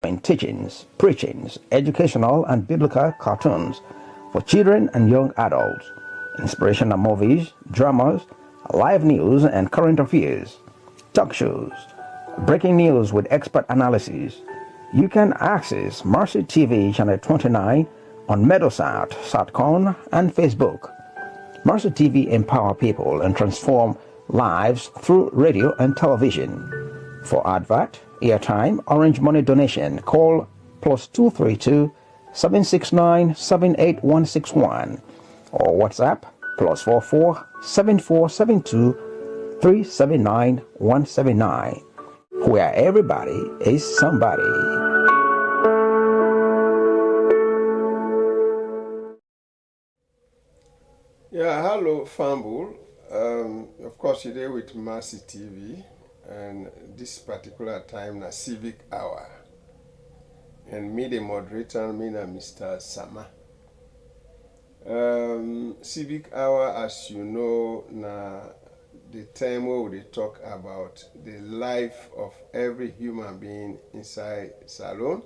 in teachings, preachings, educational and biblical cartoons for children and young adults, inspirational movies, dramas, live news and current affairs, talk shows, breaking news with expert analysis. You can access Mercy TV Channel 29 on Meadowsat, Satcon, and Facebook. Mercy TV empower people and transform lives through radio and television. For advert, airtime, orange money donation, call +232 769 78161 or WhatsApp +44 7472 379 179, where everybody is somebody. Yeah, hello, Fambul. Of course, you're there with Mercy TV, and this particular time, na Civic Hour. And me, the moderator, me, na Mr. Sama. Civic Hour, as you know, na the time where we talk about the life of every human being inside Salon.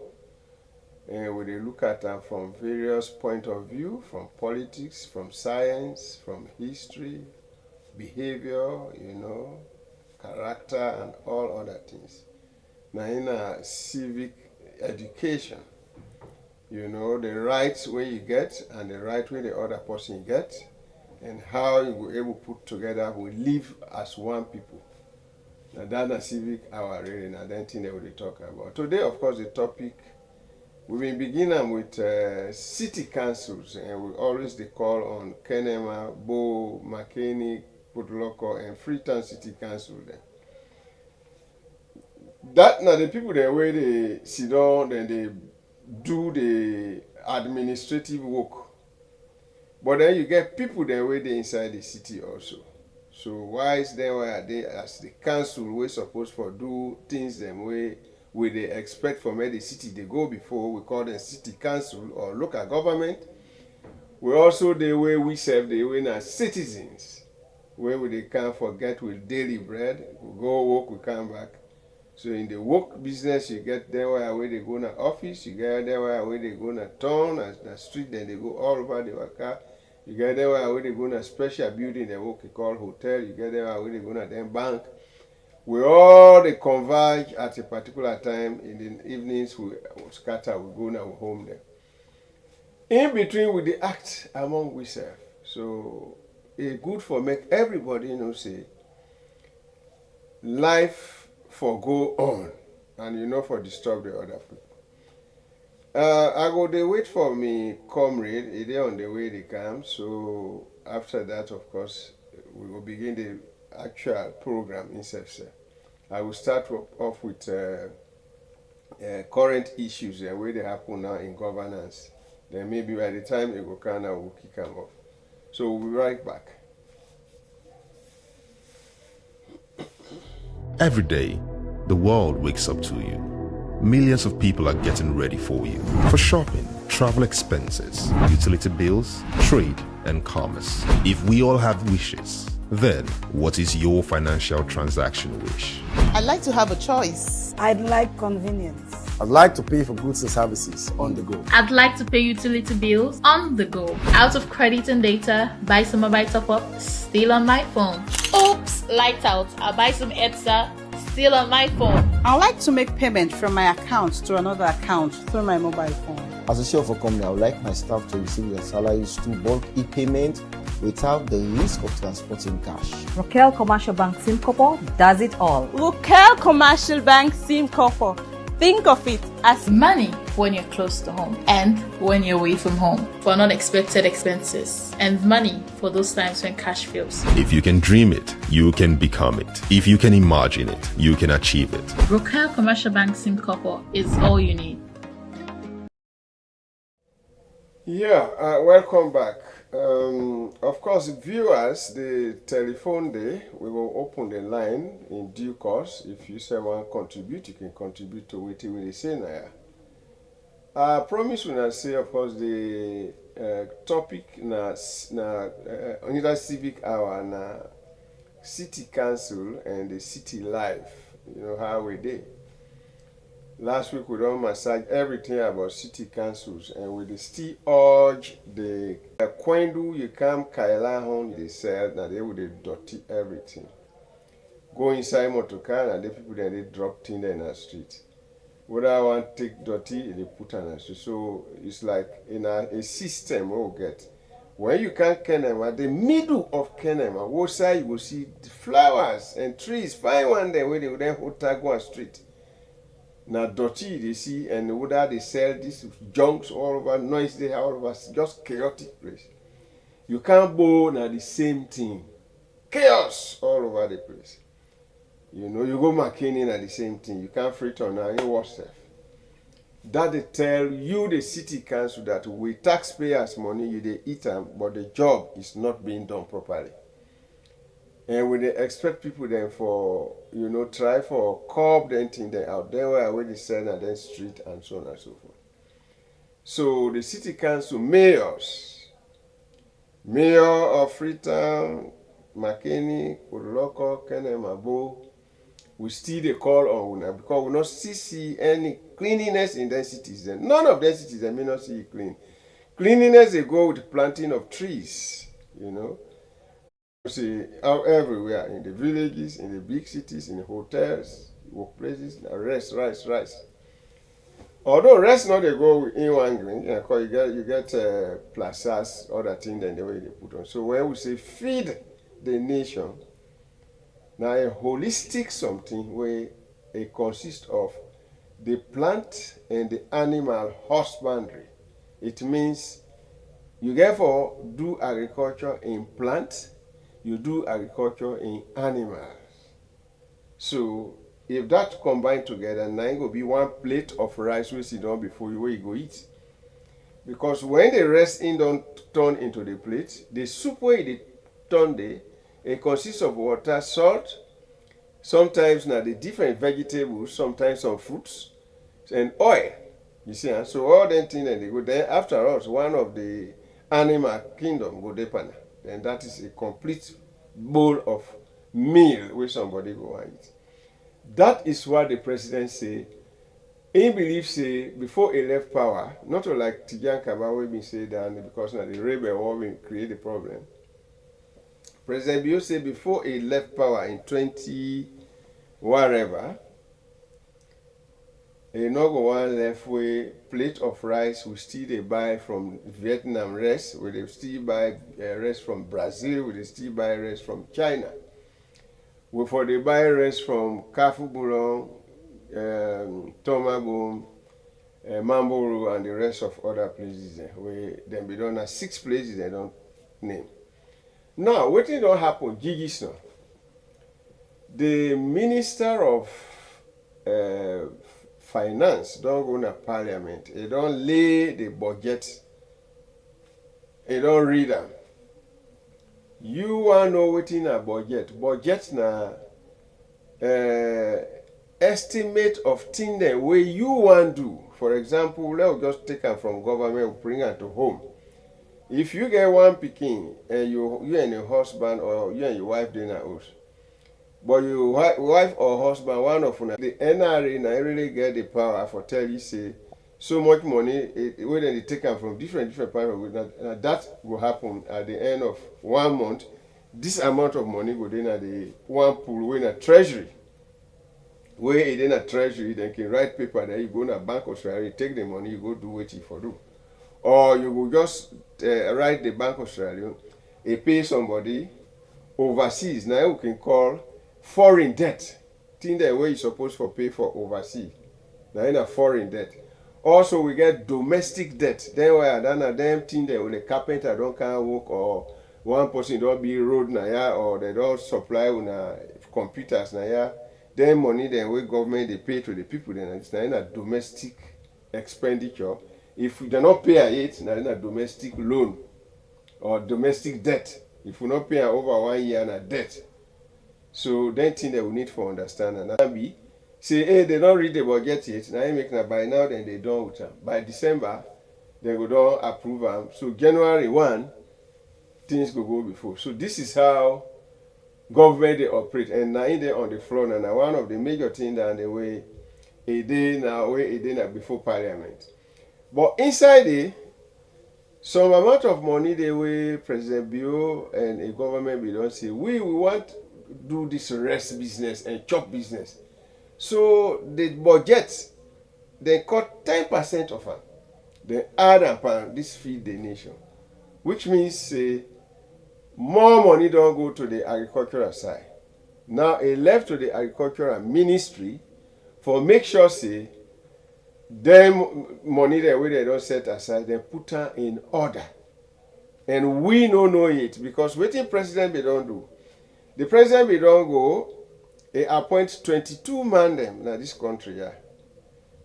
And we look at them from various point of view, from politics, from science, from history, behavior, character, and all other things. Now in a civic education, the rights way you get and the right way the other person get, and how you will able to put together, we live as one people. Now that's a civic hour really, and I don't think they will talk about. Today, of course, the topic, we will begin with city councils, and we always call on Kenema, Bo, McKinney, Putloko, and Freetown City Council. That now the people there where they sit down and they do the administrative work. But then you get people there where they inside the city also. So why is there why they as the council we supposed for do things them way they expect from the city they go before, we call them city council or local government. We also the way we serve the way as citizens, where they can't forget with daily bread, we go work, we come back. So in the work business, you get there where they go to office, you get there where they go to town, and the street, then they go all over the worker. You get there where they go to special building, they work called hotel, you get there where they go to them bank. We all they converge at a particular time. In the evenings we scatter, we go now home there. In between we the act among ourselves. So it's good for make everybody say life for go on and for disturb the other people. I go they wait for me comrade, they on the way they come. So after that, of course, we will begin the actual program in itself. I will start off with current issues the way they happen now in governance. Then maybe by the time it will come, I will kick them off. So we'll be right back. Every day, the world wakes up to you. Millions of people are getting ready for you. For shopping, travel expenses, utility bills, trade, and commerce. If we all have wishes, then what is your financial transaction wish? I'd like to have a choice. I'd like convenience. I'd like to pay for goods and services on the go. I'd like to pay utility bills on the go. Out of credit and data, buy some mobile top-up, still on my phone. Oops, lights out, I'll buy some ETSA, still on my phone. I'd like to make payment from my account to another account through my mobile phone. As a CEO of a company, I would like my staff to receive their salaries through bulk e-payment without the risk of transporting cash. Rokel Commercial Bank Simcopo does it all. Rokel Commercial Bank Simcopo. Think of it as money when you're close to home and when you're away from home for unexpected expenses, and money for those times when cash fails. If you can dream it, you can become it. If you can imagine it, you can achieve it. Rokel Commercial Bank Simcopo is all you need. Yeah, welcome back. Of course, viewers, the telephone day, we will open the line in due course. If you say want to contribute, you can contribute to what we say now. I promise when I say, of course, the topic na under civic hour na city council and the city life. How we did. Last week we don't massage everything about city councils, and we still urge the Kwendu you come Kaila home they sell that they would dirty everything. Go inside motorcar and the people then they drop things in the street. Whether I want to take dirty, they put on the street. So it's like in a system we'll get. When you can Kenema, at the middle of Kenema, what side you will see the flowers and trees. Find one there where they would then hold Tagua Street. Now dirty they see, and whether they sell these junks all over, noise they have all over, just chaotic place. You can't go now the same thing. Chaos all over the place. You know, you go McKinney at the same thing. You can't free turn now, you watch stuff. That they tell you, the city council, that we taxpayers' money, you they eat them, but the job is not being done properly. And when they expect people then for, you know, try for curb then thing they out there where already sell and then street and so on and so forth. So the city council mayors, mayor of Freetown, McKinney, Kodoloko, Kenemabo, we still they call on una because we not see any cleanliness in their cities. Then none of their cities may not see clean. Cleanliness they go with planting of trees, you know. You see out everywhere in the villages, in the big cities, in the hotels, workplaces, rest. Although rest not they go in one green, you get plazas, other things than the way they put on. So when we say feed the nation, now a holistic something where it consists of the plant and the animal husbandry. It means you therefore do agriculture in plant, you do agriculture in animals. So if that combined together, now it will be one plate of rice we sit down before you where you go eat. Because when the rest in don't turn into the plate, the soup where they turn there, it consists of water, salt, sometimes now the different vegetables, sometimes some fruits, and oil. You see, so all them things and they go then after us, one of the animal kingdom go depend. Then that is a complete bowl of meal where somebody go and eat. That is what the president say. He believes say before he left power, not like Tijan Kaba we been say that because now the rebel war will create the problem. President Bio said before he left power in 20 whatever, he no go one left way plate of rice we still they buy from Vietnam rice, we they still buy rice from Brazil, we they still buy rice from China. We for they buy rice from Kafu Boulon, Tomabum, Mamburu and the rest of other places. We then be done at 6 places they don't name. Now, what did not happen? Gigi now. The Minister of Finance don't go to Parliament. He don't lay the budget. He don't read them. You want to know what's in a budget? Budget na estimate of things that way you want to do. For example, let's just take them from government, bring them to home. If you get one picking and you and your husband or you and your wife doing a house, but your wife or husband, one of them, the NRA now really get the power for tell you say so much money when they take them from different parts of it, that will happen at the end of 1 month. This amount of money go in at the one pool in a treasury. Where it in a treasury, then can write paper there, you go to a bank of Australia, take the money, you go do what you for do. Or you will just write the Bank of Australia, pay somebody overseas. Now you can call foreign debt. Thing that way you supposed to pay for overseas. Now in a foreign debt. Also we get domestic debt. Then where them thing that when the carpenter don't can work or one person don't be road na or they don't supply una computers na then money then we government they pay to the people then it's now in a domestic expenditure. If we do not pay it, now in a domestic loan or domestic debt. If we not pay over 1 year na debt. So then thing that we need for understand and that be say hey they don't read the budget yet. Now you make na by now then they done with them. By December they go down approve them. So January 1 things go before. So this is how government they operate and now in there on the floor and now one of the major things that the way a day now, before Parliament. But inside it, some amount of money the way President Bio and a government we don't say we want to do this rest business and chop business. So the budget they cut 10% of it. They add upon this feed the nation, which means more money don't go to the agricultural side. Now it left to the agricultural ministry for make sure say them money the way they don't set aside, they put her in order. And we don't know it because waiting president they don't do. The president they don't go, he appoints 22 man them in this country. Yeah.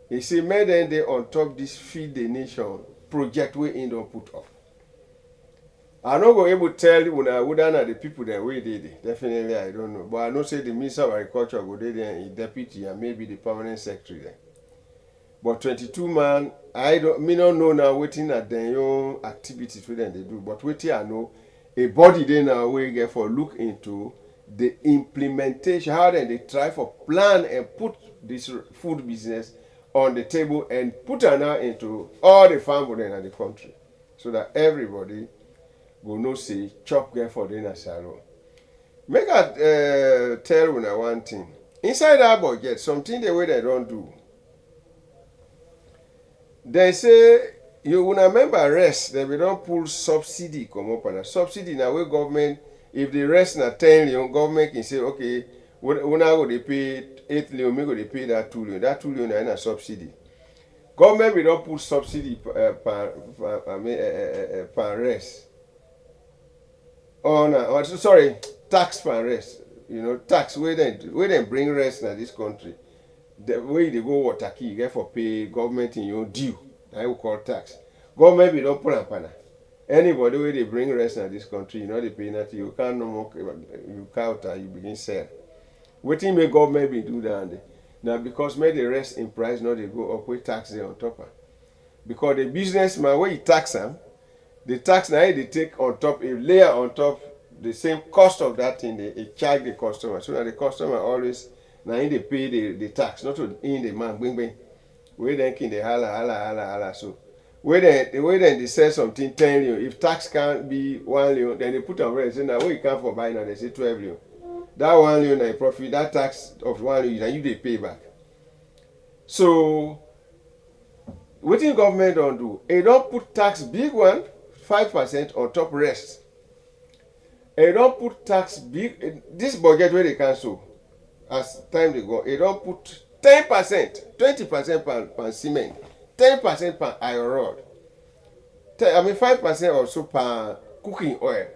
He say made them they on top this feed the nation project we in don't put up. I'm not going able to tell you when I would know the people that we did it. Definitely I don't know. But I know say the Minister of Agriculture go there and deputy and maybe the permanent secretary there. But 22 man, me don't know now waiting at their own activities with them they do. But waiting I know a body they now we get for look into the implementation, how then they try for plan and put this food business on the table and put her now into all the farm in the country. So that everybody will know say chop get for the salon. Make I tell you now one thing. Inside that budget, something the way they don't do. They say you will remember rest, they will don't pull subsidy come up on a subsidy now where government if the rest na 10 million, government can say okay, we now go they pay 8 million, we go they pay that 2 million. That 2 million is a subsidy. Government will don't put subsidy per rest. Oh no, sorry, tax per rest. You know, tax where they bring rest in this country. The way they go water key, you get for pay government in your due. I will call tax. Government will don't put up on anybody where they bring rest in this country, you know they pay nothing. You can't no more you counter, you begin sell. Waiting make government be do that. Now because make the rest in price, now they go up with tax there on top of. Because the businessman where you tax them, the tax now they take on top, a layer on top the same cost of that thing, they charge the customer. So that the customer always now they pay the tax, not to in the man bing bing. We then can the hala. So the way then they say something 10 million, if tax can't be 1 million, then they put on rent. Say now what you can't for buy now, they say 12 million. That 1 million na profit, that tax of 1 million, and you they pay back. So what the government don't do? They don't put tax big one, 5% on top rest. They don't put tax big this budget where they cancel as time they go. They don't put 10%, 20% per cement, 10% per iron rod. 5% also per cooking oil.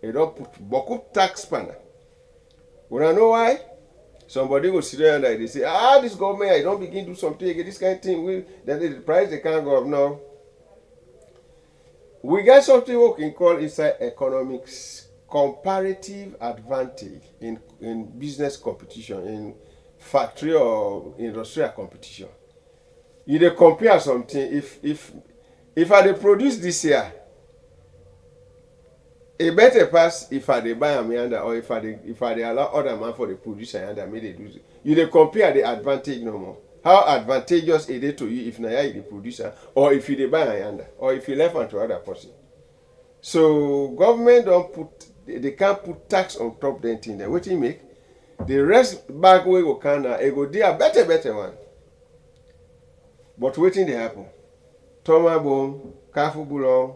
They don't put beaucoup tax panel. When I know why? Somebody will sit there and they say, this government, I don't begin to do something again, this kind of thing. Then the price they can't go up now. We got something we can call inside economics comparative advantage in business competition, in factory or industrial competition. You dey compare something. If I dey produce this year, a better pass if I dey buy am yonder or if I dey allow other man for the producer yonder make they do it. You dey compare the advantage no more. How advantageous is it to you if na you the producer or if you dey buy am yonder or if you left am to other person. So government don't put, they can't put tax on top them thing. Then wetin make the rest back wey go can now, it go dey a better one. But wetin dey happen? Toma bone, Kafu Bulong,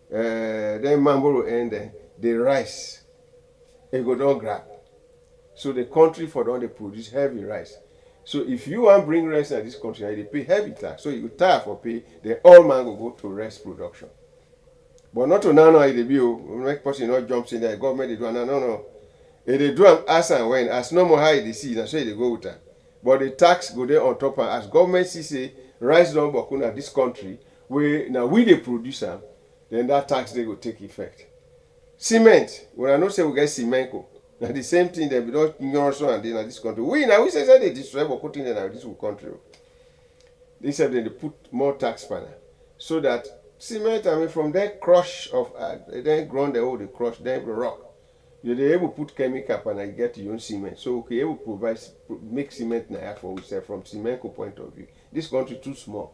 then Mamboro end the rice, it go don grab. So the country for don dey produce heavy rice. So if you want bring rice in this country, they pay heavy tax. So you go tire for pay, then all man go to rice production. But not to now it dey be make person not jumps in there. Government they do no. If they do am as and when, as no more how they see, that's why they go with that. But the tax go there on top, and as government see say rice don bokuna this country, we dey produce am, then that tax they go take effect. Cement, when I know say we get cement, now the same thing they be don't ignore so and then in this country. We say they destroy but put in this country. They said they put more tax panel so that cement, from that crush of then ground they crush, then rock. You're able to put chemical and I get your own cement. So okay, able to make cement now for we say from cement point of view. This country too small.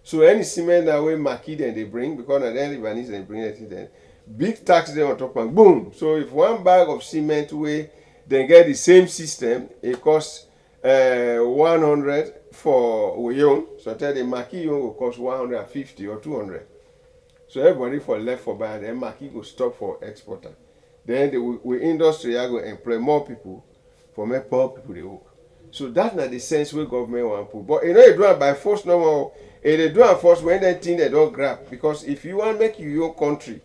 So any cement that way market then they bring because at the end Lebanese they bring it then big tax there on top and boom. So if one bag of cement way then get the same system, it costs 100 for we own. So tell the market will cost 150 or 200. So everybody for left for buy, then market go stop for exporter. Then the industry are going to employ more people for make poor people they work. So that's not the sense where government want to put. But you know, you do it by force no more. They do it force when they think they don't grab. Because if you want to make your country,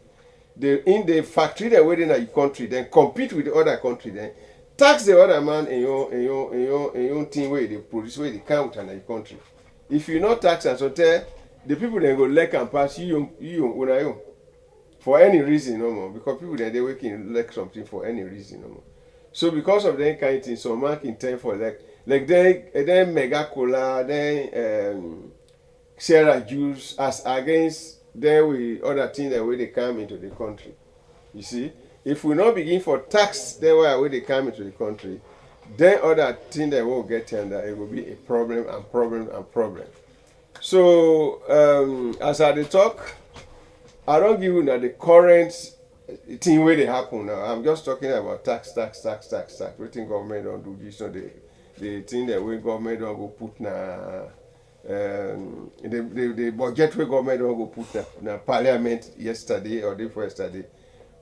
in the factory they within your country, then compete with the other country, then tax the other man in your team where they produce where they count in your country. If you not tax and so tell the people then go let and pass you for any reason no more because people then they working like something for any reason no more. So because of that kind of thing, so mark in time for like then mega cola, then Sierra juice as against then we other things that way they come into the country. You see, if we not begin for tax then where they come into the country, then other things that will get tender, it will be a problem and problem and problem. So as I talk, I don't give you the current thing where they happen now. I'm just talking about tax. We think government don't do this, so the thing that we government don't go put na the budget where government don't go put na parliament yesterday or day before yesterday.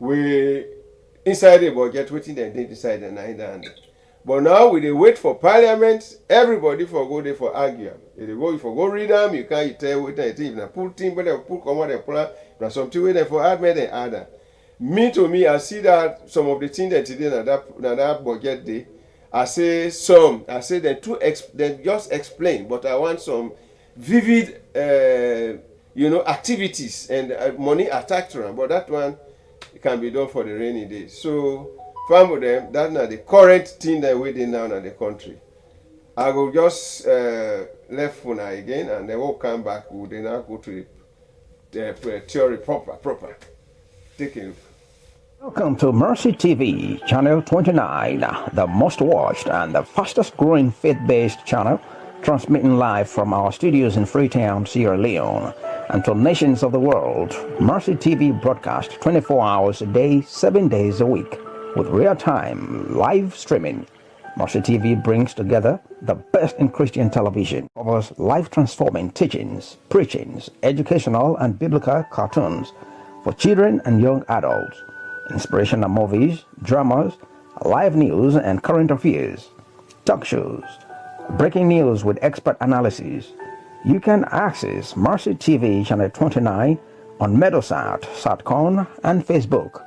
We inside the budget waiting they decide and hand. But now we dey wait for parliament, everybody for go there for argue. If you go read them, you can't tell what they think. Now pull thing, but they pull come out they pull. Now something where they for add me they add. Me, I see that some of the things that today that budget day, I say they just explain, but I want some vivid, activities and money attached to them. But that one can be done for the rainy days. So. Farm with them, that's not the current thing that we're doing now in the country. I will just left Funa again and they will come back. We will now go to the theory proper. Take a look. Welcome to Mercy TV, channel 29, the most watched and the fastest growing faith-based channel, transmitting live from our studios in Freetown, Sierra Leone, and to nations of the world. Mercy TV broadcasts 24 hours a day, 7 days a week. With real-time live streaming, Mercy TV brings together the best in Christian television, covers life-transforming teachings, preachings, educational and biblical cartoons for children and young adults, inspirational movies, dramas, live news and current affairs, talk shows, breaking news with expert analysis. You can access Mercy TV channel 29 on Meadowsat, Satcon, and Facebook.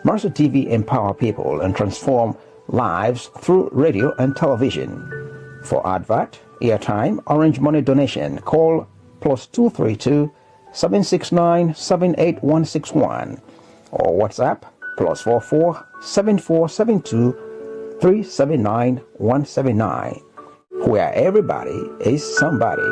Mercy TV empower people and transform lives through radio and television. For advert, airtime, orange money donation, call +232 769 78161 or WhatsApp +44 7472 379 179, where everybody is somebody.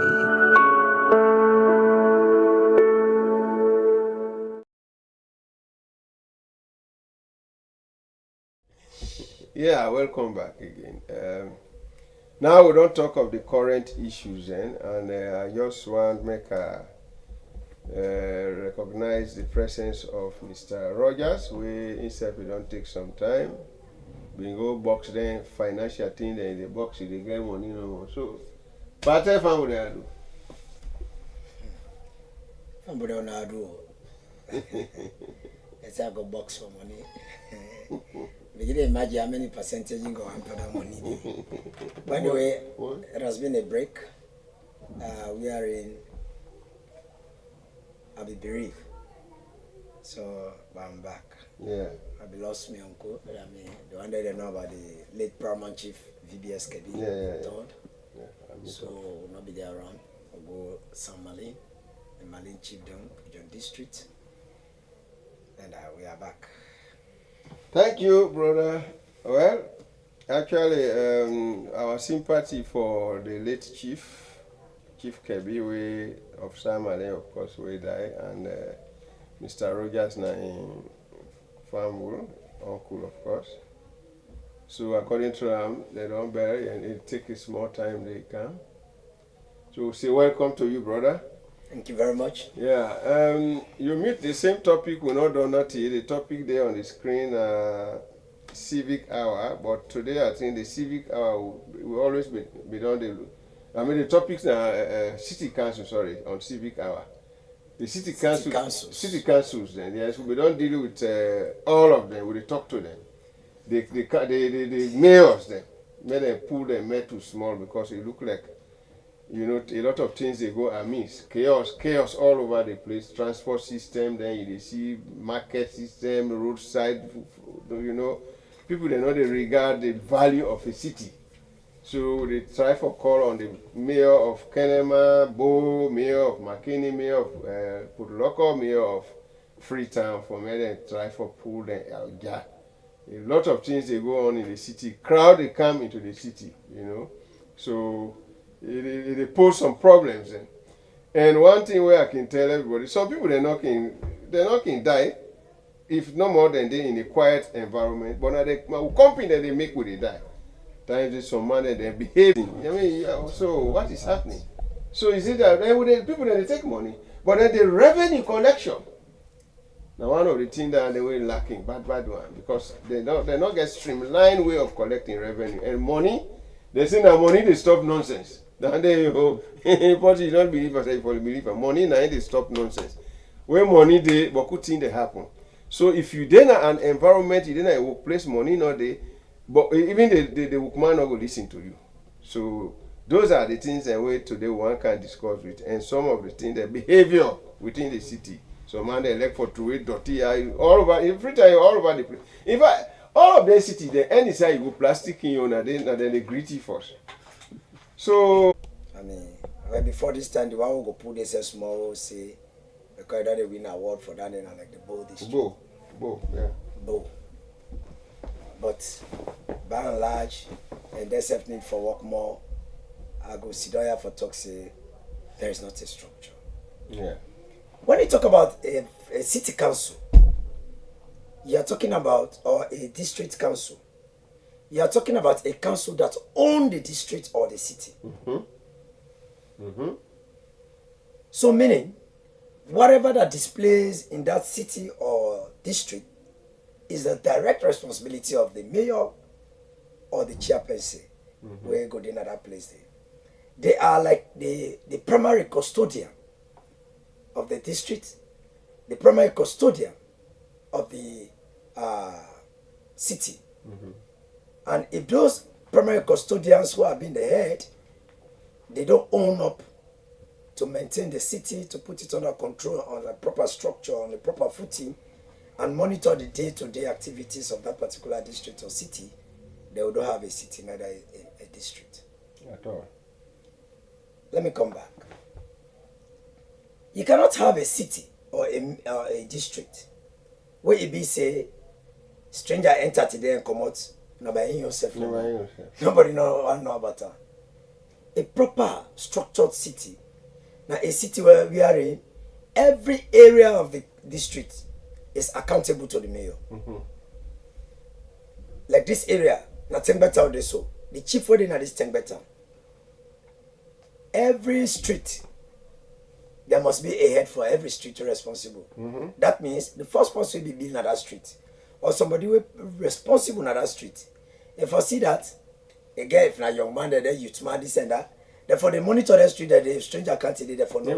Yeah, welcome back again. Now we don't talk of the current issues and I just want to make recognize the presence of Mr. Rogers. We don't take some time. We go box then financial thing then the box they get money no more. So, but I found what I do. Somebody on I do. Let's have a box for money. We didn't imagine how many percentage you go and put that money. By the way, it has been a break. We are in I'll be bereaved. So I'm back. Yeah. I've lost my uncle. I mean, the one that they know about the late paramount chief VBS Kebi. Yeah. So we'll not be there around. I'll go San Malin, the Malin Chiefdom, John District. And we are back. Thank you, brother. Well, actually, our sympathy for the late Chief Kebi of Samale, of course, we die, and Mr. Rogers na in Farmwood. uncle, of course. So according to them, they don't bury and it takes more time they come. So say welcome to you, brother. Thank you very much. Yeah, you meet the same topic we not done that the topic there on the screen, civic hour. But today I think the civic hour will always be done. The topics are city council. Sorry, on civic hour. The city councils. Then yes, we don't deal with all of them. We talk to them. The mayors then, may them pull them made too small because it look like, you know, a lot of things they go amiss. Chaos all over the place. Transport system, then you see market system, roadside, you know. People, they know they regard the value of a city. So they try for call on the mayor of Kenema, Bo, mayor of McKinney, mayor of Putuloko, mayor of Freetown, for me they try for pull them out. A lot of things they go on in the city. Crowd they come into the city, you know. So it pose some problems then. And one thing where I can tell everybody, some people they're not can die if no more than they in a quiet environment. But now the company that they make with they die. Times some money they're behaving. I mean, so what is happening? So is it that people that they take money, but then the revenue collection. Now one of the things that they were lacking, bad one, because they not get streamlined way of collecting revenue and money. They say that money they stop nonsense. Then they but you don't believe, I say you believe money now they stop nonsense. When money they but good thing they happen. So if you then an environment, you then a workplace money not they, but even the workman not go listen to you. So those are the things that way today one can discuss with, and some of the things, the behavior within the city. So man, they elect for to dirty all over every time all over the place. In fact, all of the city, the any side you go plastic in you, and then they gritty first. So I mean, well, before this time, the one who go put this a small say because they win an award for that, and like the Bow district. Bow. But by and large, and there's self need for work more. I go sit down here for talk say there is not a structure. Yeah. When you talk about a city council, you are talking about, or a district council, you are talking about a council that owns the district or the city. So meaning, whatever that displays in that city or district is the direct responsibility of the mayor or the chairperson where you go in at that place there. They are like the primary custodian of the district, the primary custodian of the city. And if those primary custodians who have been the head, they don't own up to maintain the city, to put it under control, on a proper structure, on a proper footing, and monitor the day-to-day activities of that particular district or city, they will not have a city, neither a district. At all. Let me come back. You cannot have a city or a district where it be say stranger enter today and come out. Nobody yourself. Nobody know about that. A proper structured city. Now a city where we are in, every area of the district is accountable to the mayor. Like this area, na Tengbeta or so. The chief wedding at this Tengbeta. Every street, there must be a head for every street responsible. That means the first person will be building at that street, or somebody will be responsible at that street. If I see that, again, if not young man, there youth man, this and that, therefore they monitor the street that the stranger can't enter, therefore no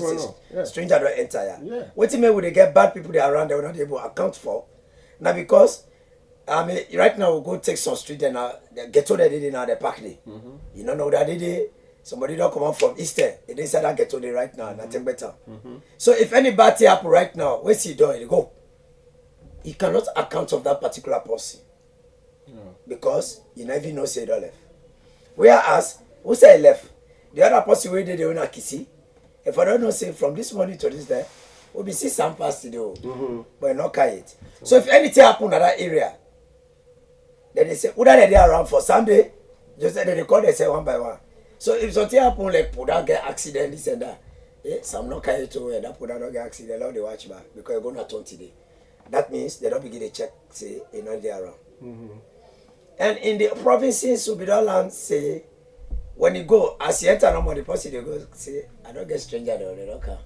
stranger don't enter. What you mean would they get bad people there around they will not able to account for? Now because I mean right now we'll go take some street and get to the now the park there. You don't know that they somebody don't come out from Eastern. They said I get to the right now, nothing better. So if any bad thing happen right now, where's he doing? He go. He cannot account of that particular person. Because you never know say they left. Whereas who say left? The other person where they don't kissy. If I don't know say from this morning to this day, we'll be see some past to do. But not carry it. So if anything happen in that area, then they say, who are they around for Sunday? Just they record they say one by one. So if something happen like Puda get accident, this and that, some not carry to where that Puda don't get accident, now they watch back because you're gonna turn today. That means they don't begin to check, say, in all the around. And in the provinces, we don't land, say, when you go, as you enter no more, the person they go, say, I don't get stranger there, they don't come.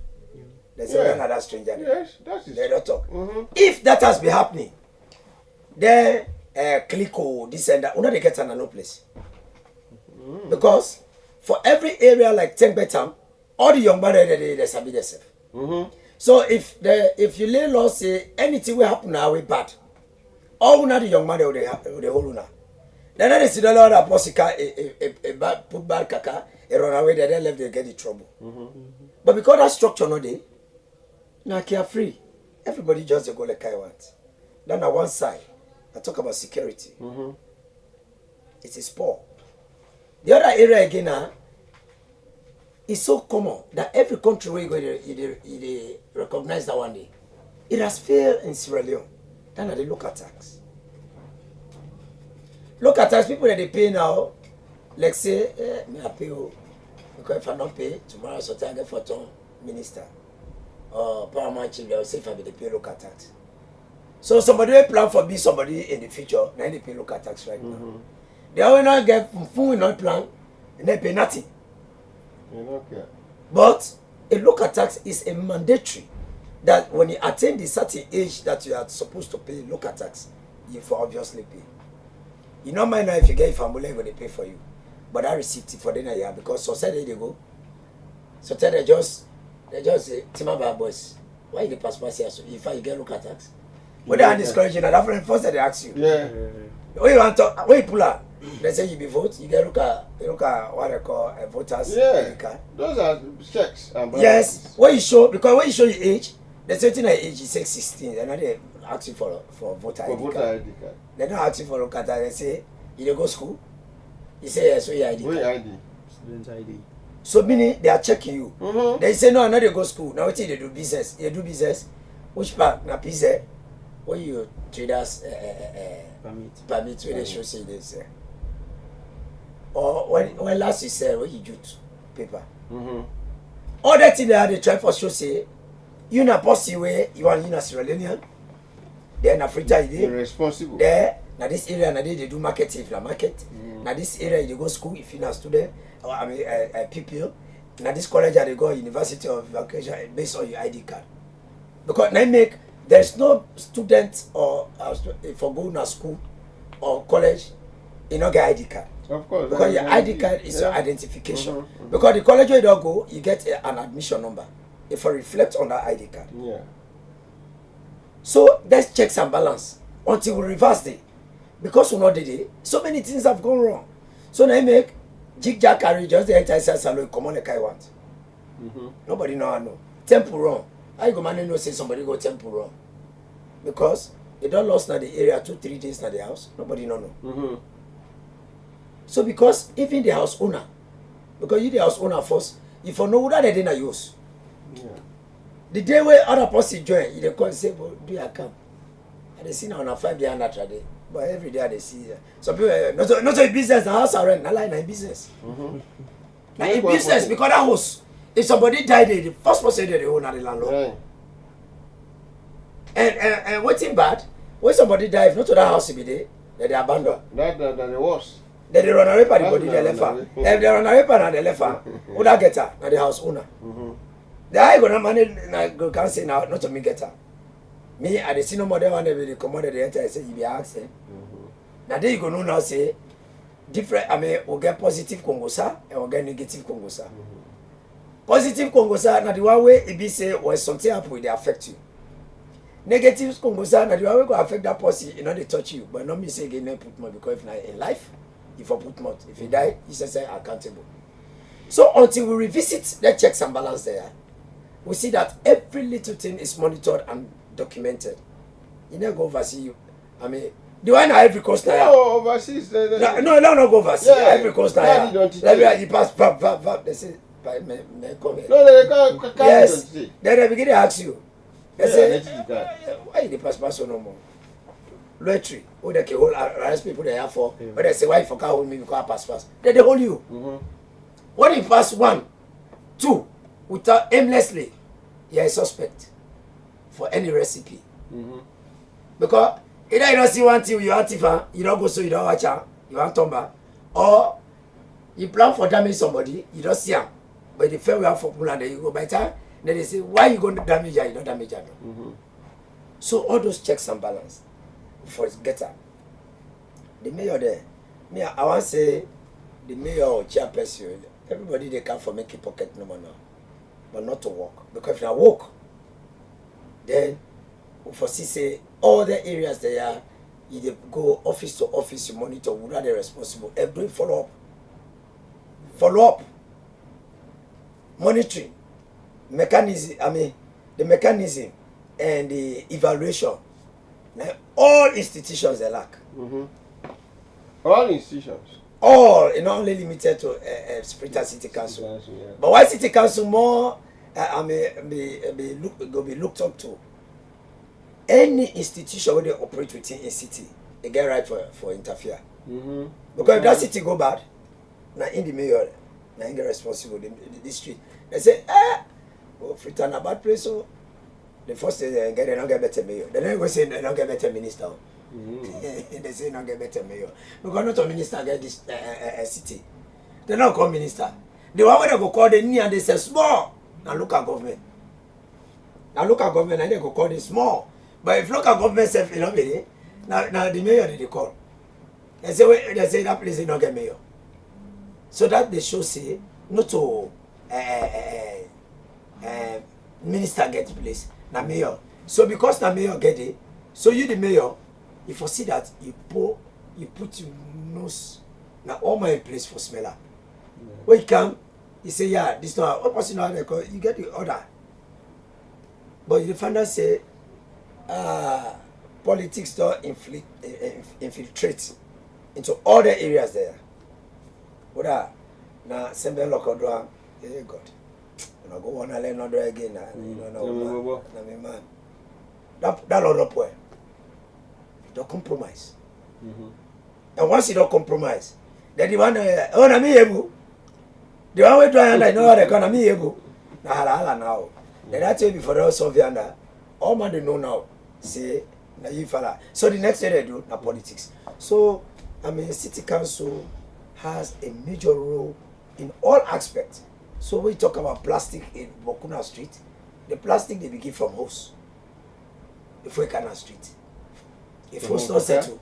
They say, another stranger there. Yes, that is. They don't talk. If that has been happening, then click this and that, they get another place. Because for every area like Tengbetam, all the young man they sabi themselves. So if you lay law say anything will happen now we bad, all the young man they hold now. Then they see the Lord that posika put bad kaka, run away, they left they get in trouble. But because that structure no dey, now carefree. Everybody just go like I want. Then on one side, I talk about security. It is poor. The other area again is so common that every country where you go, they recognize that one day. It has failed in Sierra Leone. Then they look at tax. Look at tax, people that they pay now, like say, me I pay you. Because if I don't pay, tomorrow so I get for town minister or paramount chief, they will say if I be the pay local tax. So somebody will plan for be somebody in the future, now they pay local tax right now. They will not get full not plan and they pay nothing. Okay. But a local tax is a mandatory that when you attain the certain age that you are supposed to pay local tax, you for obviously pay. You don't mind now if you get a family when they pay for you. But that receipt for them yeah, because society they go. So tell they just say, Timaba boys, why the passport here? So if you get local tax? When they are discouraging that friend first they ask you. Yeah. When you want to when you pull out, they say you be vote, you get look at what they call a voters ID card. Those are checks. Yes. When you show because when you show your age, the certain age is 16, they're not ask you for voter ID card. They don't ask you for local tax, they say you dey go school. You say yes, where your ID card? ID? Student ID. So meaning they are checking you. They say no, I know they go school. Now what they do business? They do business. Which part? Na pizza. When you traders permit where they show say this. Or when last you said when you jute paper. All that thing they try for show say you na posse way you are in a Sierra Leonean. Then Africa you're responsible. There now this area now they do market if la market. Now this area you go school if you're a student or I mean a pupil. Now this college they go university of vacation based on your ID card. Because now make there's no student or for going to school or college, you don't get ID card. Of course. Because your ID card is your identification. Because the college where you don't go, you get an admission number. If you reflect on that ID card. Yeah. So there's checks and balance until we reverse it. Because we know the day, so many things have gone wrong. So now you make jig-jack carry just the entire salon come on like I want. Nobody know. Temple wrong. How you go man know say somebody go temple wrong? Because they don't lost now the area 2-3 days now the house. Nobody know. So because even the house owner, because you the house owner first, if you know what they didn't use. The day where other person join, you call and say, well, do you come? And they see now on a 5 day and that day. But every day they see some people not a business, the house are rent, not like in business. Now in business, because that house. If somebody died there, the first person they own are the landlord. Right. And what's in bad? When somebody died, if not to that house be there, they abandon. That it was. They run away for the body they left her. If they run away for the left her, who that get her? Now the house owner. The I gonna manage go can say now not to me get her. Me I see no more than one they come out the enter say you be asking. Now there you go now say different I mean we get positive Congosa and we get negative Congosa. Positive Congosa na the one way it be say when something happen they affect you. Negative Congosa na the one way go affect that person, you know they touch you, but not me say again put more because if not in life, if I put more, if you die, you say accountable. So until we revisit the checks and balance there, we see that every little thing is monitored and documented. You never go overseas. I mean, the one at every coast now. No, overseas. No, go overseas. Yeah, every coast now. You pass, they say. No, they can't. Yes. Then they begin to ask you. They say, why the pass so no more? Lottery. Oh, they can hold arrest people they have for. But they say, why you can't hold me because I pass? Then they hold you. When you pass 1, 2, without aimlessly, you are a suspect for any recipe. Because either you don't see one thing, you are tifa, you don't go so you don't watch out, you want tomba, or you plan for damage somebody, you don't see him. But the fair we have for Pula, then you go by time, then they say, why you going to damage her? You don't damage her. Mm-hmm. So all those checks and balance for its getter. The mayor there, me, I want to say the mayor or chairperson, everybody they come for make a pocket no more now, but not to work. Because if you work, then for say all the areas they are, you go office to office, you monitor, who are they responsible, every follow up, monitoring, mechanism, the mechanism and the evaluation. Now, all institutions they lack. Mm-hmm. All institutions. All, not only limited to Sprinter City Council. Yeah. But why City Council more, be looked up to. Any institution where they operate within a city, they get right for interfere. Mm-hmm. Because if that city go bad, now in the mayor, now in the responsible, the district, they say, Freetown a bad place, so the first thing they don't get better mayor. Then they go say they don't get better minister. Mm-hmm. They say don't get better mayor. Because not a minister get this city. They don't call minister. The one where they go call the knee and they say small. Now look at government. And they go call it small. But if local government self, now the mayor they call. They say that place they don't get mayor. So that they show say not to minister get place, na mayor. So because na mayor get it, so you the mayor, you foresee that you put your nose na all my place for smeller. Yeah. When you come, you say yeah, this not what person now they call you get the order. But the defender say politics don't infiltrate into all the areas there. What now sembe local do hey God. I go on and learn another again. Man. That lot up where don't compromise. Mm-hmm. And once you don't compromise, then the one na me able. The one we do and I know how the economy able. Now. Then that tell before they solve under all man they know now. Say na you fella. So the next thing they do na politics. So city council has a major role in all aspects. So we talk about plastic in Bokuna Street. The plastic they begin from house. Before Kana Street. If house not settle,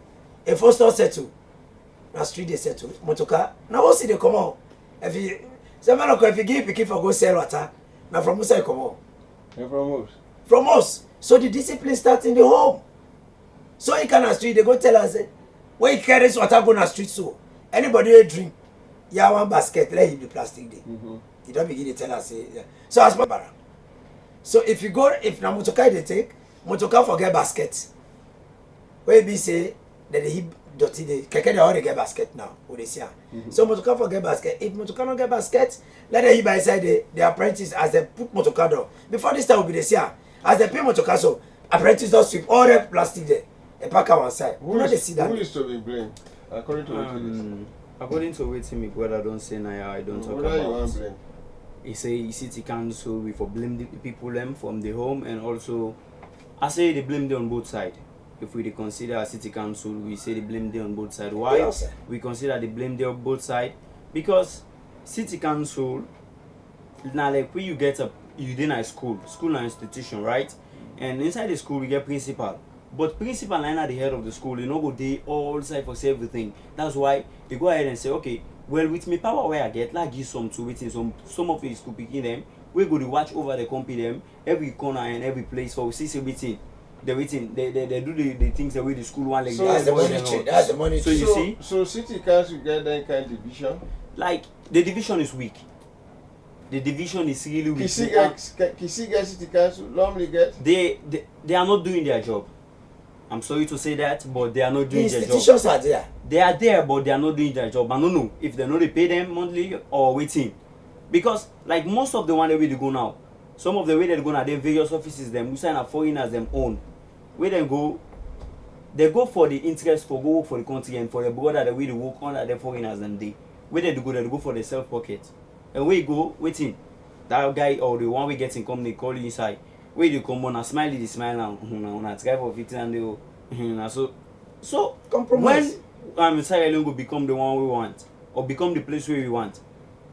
na street they settle. Motoka. Now what see they come out? If you give pikin for go sell water, now from who say come out? From us. So the discipline starts in the home. So in Kana Street they go tell us when you carry water go na street so anybody will drink. Yeah, one basket, let him the plastic day. Mm-hmm. You don't begin to tell us. Yeah. So as Barbara. So if na motoka they take, motoka forget basket. Where be say that they dirty the keke they already get basket now. What they say. Mm-hmm. So motoka forget basket. If motoka not get basket, let them by side the apprentice as they put motoka down. Before this time will be the same. As they pay motoka so apprentice don't sweep all the plastic there. They pack on one side. Who is to be blamed? According to what it is. According to what my brother don't say now, I don't talk about. He say city council we for blame the people them from the home, and also I say they blame them on both sides. If we consider a city council, we say they blame them on both sides. Why? Yes, we consider they blame them on both sides because city council now like when you get up, you in a school and institution, right? And inside the school we get principal. But principal line at the head of the school, go they all side for everything. That's why they go ahead and say, okay, well with me power where I get, like give some to within some of it to begin them. We go to watch over the company them every corner and every place for see everything. They do the things the way the school want like so that's the money. So you see? So city council get that kind of division? Like the division is weak. The division is really weak. Kisiga city council normally get they are not doing their job. I'm sorry to say that, but they are not doing their job. Institutions are there. They are there, but they are not doing their job. I don't know if they know they pay them monthly or waiting. Because, like most of the one that we go now, some of the way they go now, they various offices, them, we sign up foreigners them own. Where they go for the interest for go work for the country and for the brother the way they work under the foreigners and where they go for the self pocket. And we go, waiting. That guy or the one we get in company call you inside. Where you come on a smiley the smile now on a drive of it and So compromise. When Sierra Leone will become the one we want, or become the place where we want,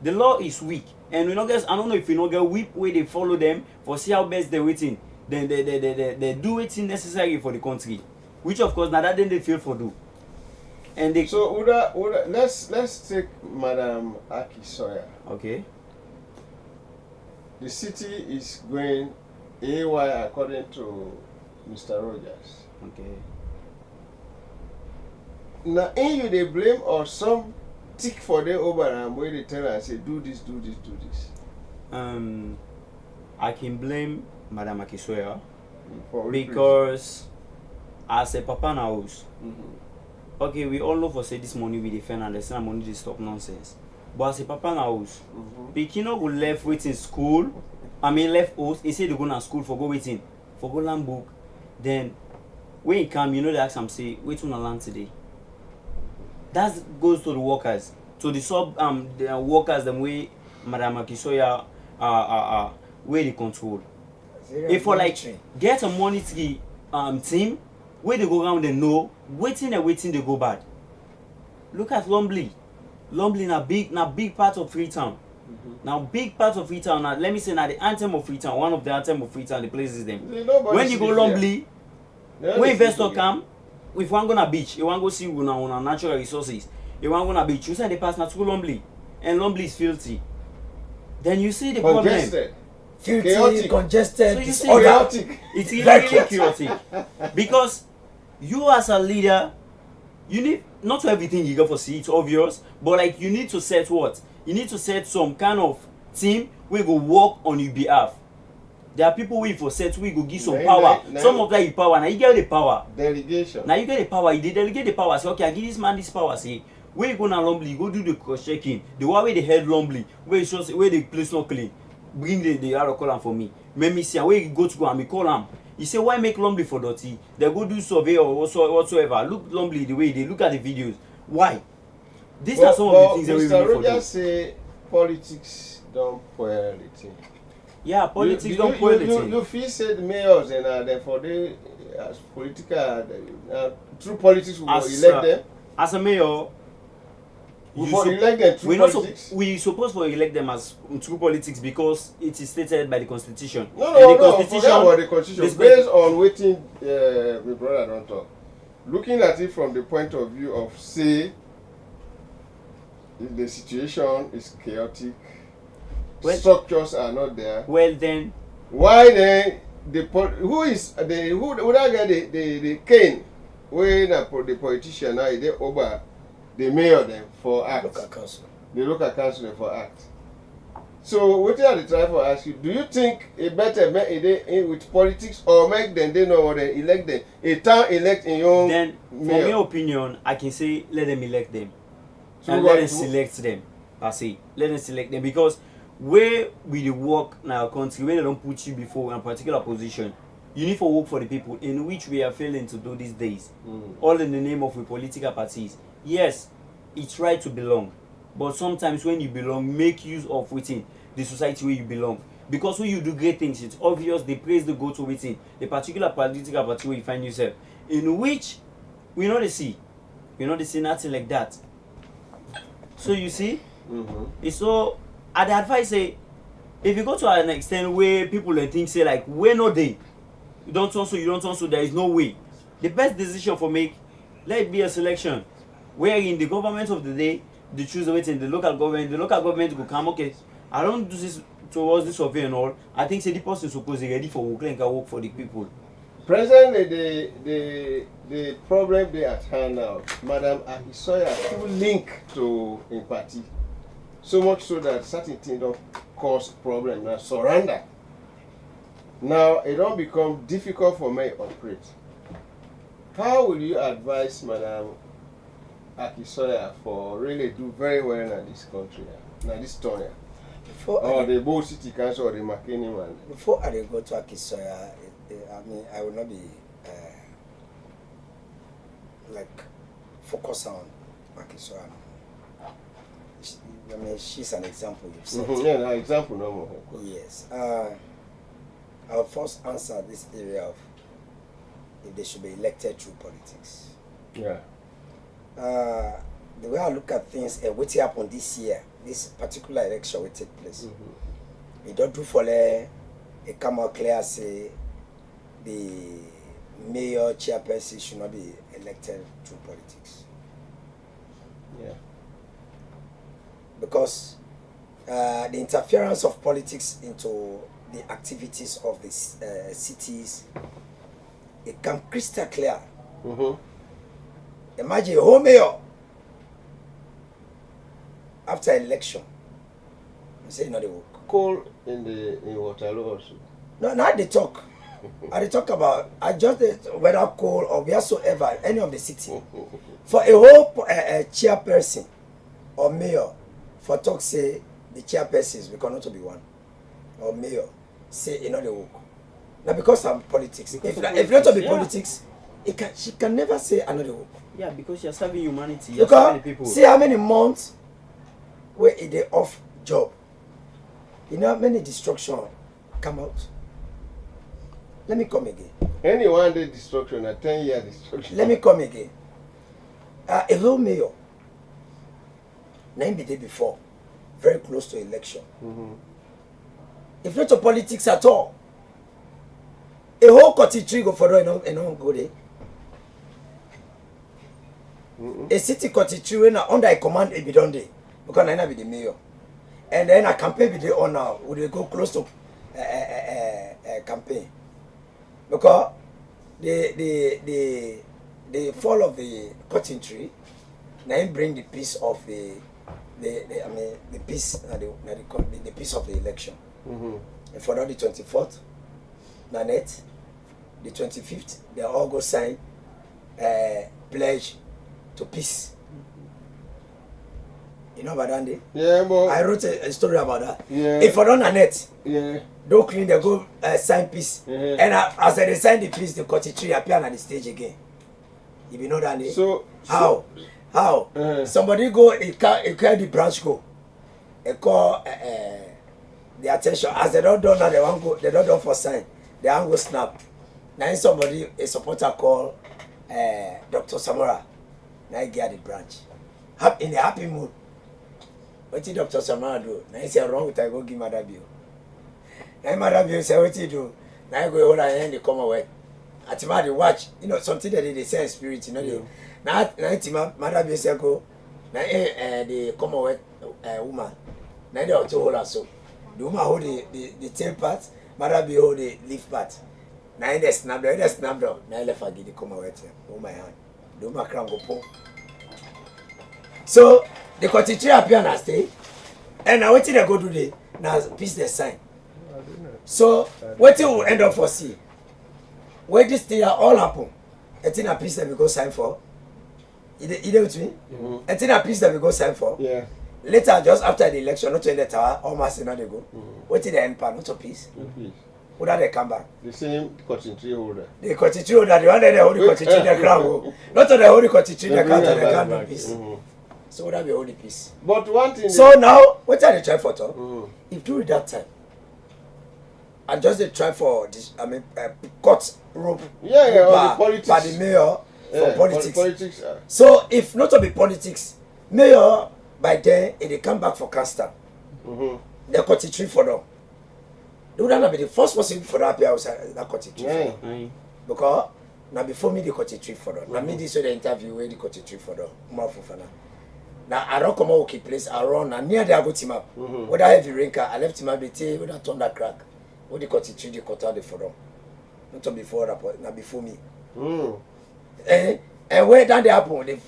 the law is weak, and we not get. I don't know if you not get whip where they follow them for see how best they're waiting. Then they do it necessary for the country, which of course now that then they feel for do. And they so Uda, let's take Madam Aki Sawyer. Okay. The city is going AY according to Mr. Rogers. Okay. Now, in you they blame or some tick for the over and where they tell and say do this. I can blame Madam Aki Sawyer because as a papa in our house, okay, we all know for say this money we defend and the money they stop nonsense. But as a papa in our house, Pikino go left waiting school. I mean left house. He say they go to school for go waiting for go learn book. Then when he come, you know they ask him say wait on land today. That goes to the workers, to the the workers the way Madam Aki Sawyer where they control. If for like get a monetary team where they go around and know waiting they go bad. Look at Lumley. Lumley na big part of Freetown. Now big part of Freetown. Now let me say now the anthem of Freetown, one of the anthem of Freetown, the places them. When you go Lumley, when investor come, if one go na beach, you want go see una natural resources. You want go na beach, you say they pass na to Lumley, and Lumley is filthy. Then you see the congested. Problem. Filthy, chaotic. Congested, so you see chaotic. It's really chaotic. Because you as a leader, you need not everything you go for see, it's obvious, but like you need to set what? You need to set some kind of team where go work on your behalf. There are people who for set we go give some power. Some of that you power. Now you get the power. Delegation. Now you get the power. You delegate the power. Say, okay, I give this man this power. Say, where you go now Lumley, go do the cross checking. The one where they head Lumley, where the place not clean. Bring the arrow column for me. Make me see where you go to go and me call him. He say, why make Lumley for dirty? They go do survey or whatsoever. Look Lumley the way they look at the videos. Why? These are some of the things that we really for Mr. Rogers say politics don't spoil the thing. Yeah, politics don't spoil the thing. You feel said mayors and therefore they as political through politics we will elect them. As a mayor, we elect them through politics. We supposed to elect them as through politics because it is stated by the constitution. No, forget about the constitution. Based on waiting, my brother don't talk. Looking at it from the point of view of say, if the situation is chaotic, structures are not there. Well then, why then who that guy the cane where the politician now they over the mayor them for act. The local council for act. So what are they trying to ask you? Do you think it better make it with politics or make them they know what they elect them? A town elect in your then mayor. For my opinion, I can say let them elect them. So and let them select them. I say let them select them because where we work in our country, where they don't put you before in a particular position, you need to work for the people, in which we are failing to do these days. All in the name of the political parties. Yes, it's right to belong, but sometimes when you belong, make use of within the society where you belong. Because when you do great things, it's obvious they praise the go to within the particular political party where you find yourself, in which we know they see nothing like that. So you see, it's so. I'd advise say, if you go to an extent where people think say like we're not there, you don't turn so there is no way. The best decision for make, let it be a selection, where in the government of the day they choose waiting the local government will come, okay, I don't do this towards this survey and all. I think say the person is supposed to be ready for work and can work for the people. Presently the problem they at hand now, Madam Aki Sawyer still link to in party. So much so that certain things don't cause problem now surrender. Now it don't become difficult for me to operate. How will you advise Madam Aki Sawyer for really do very well in this country, now this town? Or the Bow City Council or the McKinney man? Before I go to Aki Sawyer, I mean I will not be like focus on Aki Sawyer. I mean, she's an example you've said. Yeah, an example no more. Yes. I'll first answer this area of if they should be elected through politics. Yeah. The way I look at things, what happened this year, this particular election will take place. It don't do for it come out clear say the mayor chairperson should not be elected through politics. Yeah. Because the interference of politics into the activities of the cities, it comes crystal clear. Imagine a whole mayor after election, you say no, they work. Coal in Waterloo also. No, now they talk. I talk about whether coal or wheresoever, any of the city. For a whole chairperson or mayor, for talk say the chairpersons, we cannot to be one, or mayor, say you know they work. Now because I'm politics, if not to be politics, she can never say another work. Yeah, because you're serving humanity. You're serving people. See how many months where they off job. You know how many destruction come out. Let me come again. Any 1 day destruction, a 10-year destruction. Let me come again. A whole mayor, 9 be day before, very close to election. If not to politics at all, a whole cottage tree go for and go there. A city cottage tree when under a command it be done there, because I be the mayor, and then a campaign be there on now. Would they go close to campaign? Because the fall of the cotton tree now bring the peace of the peace the peace of the election. And for the 24th, Nanette, the 25th, they all go sign pledge to peace. You know about that? Yeah, but I wrote a story about that. Yeah. If for don't Nanette, yeah, don't clean, they go sign peace. And as they sign the peace, the cotton tree appear on the stage again. You know that? So how? Somebody go, it carry the branch go. It call the attention. As they don't now, they won't go. They don't do for sign. They won't go snap. Now somebody, a supporter call Dr. Samara. Now he get the branch. In a happy mood. What did Dr. Samara do? Now he say wrong with I go give Mother Bill. Now Mother Bill say what he do? Now he go hold her hand, they come away. At the watch, you know, something that they say in spirit, you know. Yeah. Now Mother Bill say go. Now they come away woman. Now they also hold her so. The woman hold the tail part, Mother Bill hold the leaf part. Now they snap down. Now left her the come away. Oh my hand. The woman cram go pull. So the cotton tree appear and stay. And now what did they go do there? Now peace the sign. So what will end up for see? Where this thing all happen? A thing a peace that we go sign for. You know with me? A thing a peace that we go sign for. Yeah. Later, just after the election, not to the tower, almost now they go. What did they end part? Not to peace. Who that they come back? The same cotton tree holder. The cotton tree holder, the one that they hold the cotton tree, the crown. Not to the hold the cotton tree, the crown, the crown of peace. So would that be holding peace? But one thing. So now, what are they trying for? If during that time, and just they try for this, cut rope. Yeah, politics. By the mayor for politics. Politics. So if not to be politics, mayor by then if they come back for Castor, they cut a tree for them. They would not be the first person for that outside that cut a tree for them. Because now before me they cut a tree for them. Now me this way the interview where they cut a tree for them. Now I don't come out okay place. I run and near there I go team up. Whether heavy rain car, I left team up the tea, whether thunder crack. What they cut a tree, they cut out the for them. Not to before that, now before me. And where that they happen,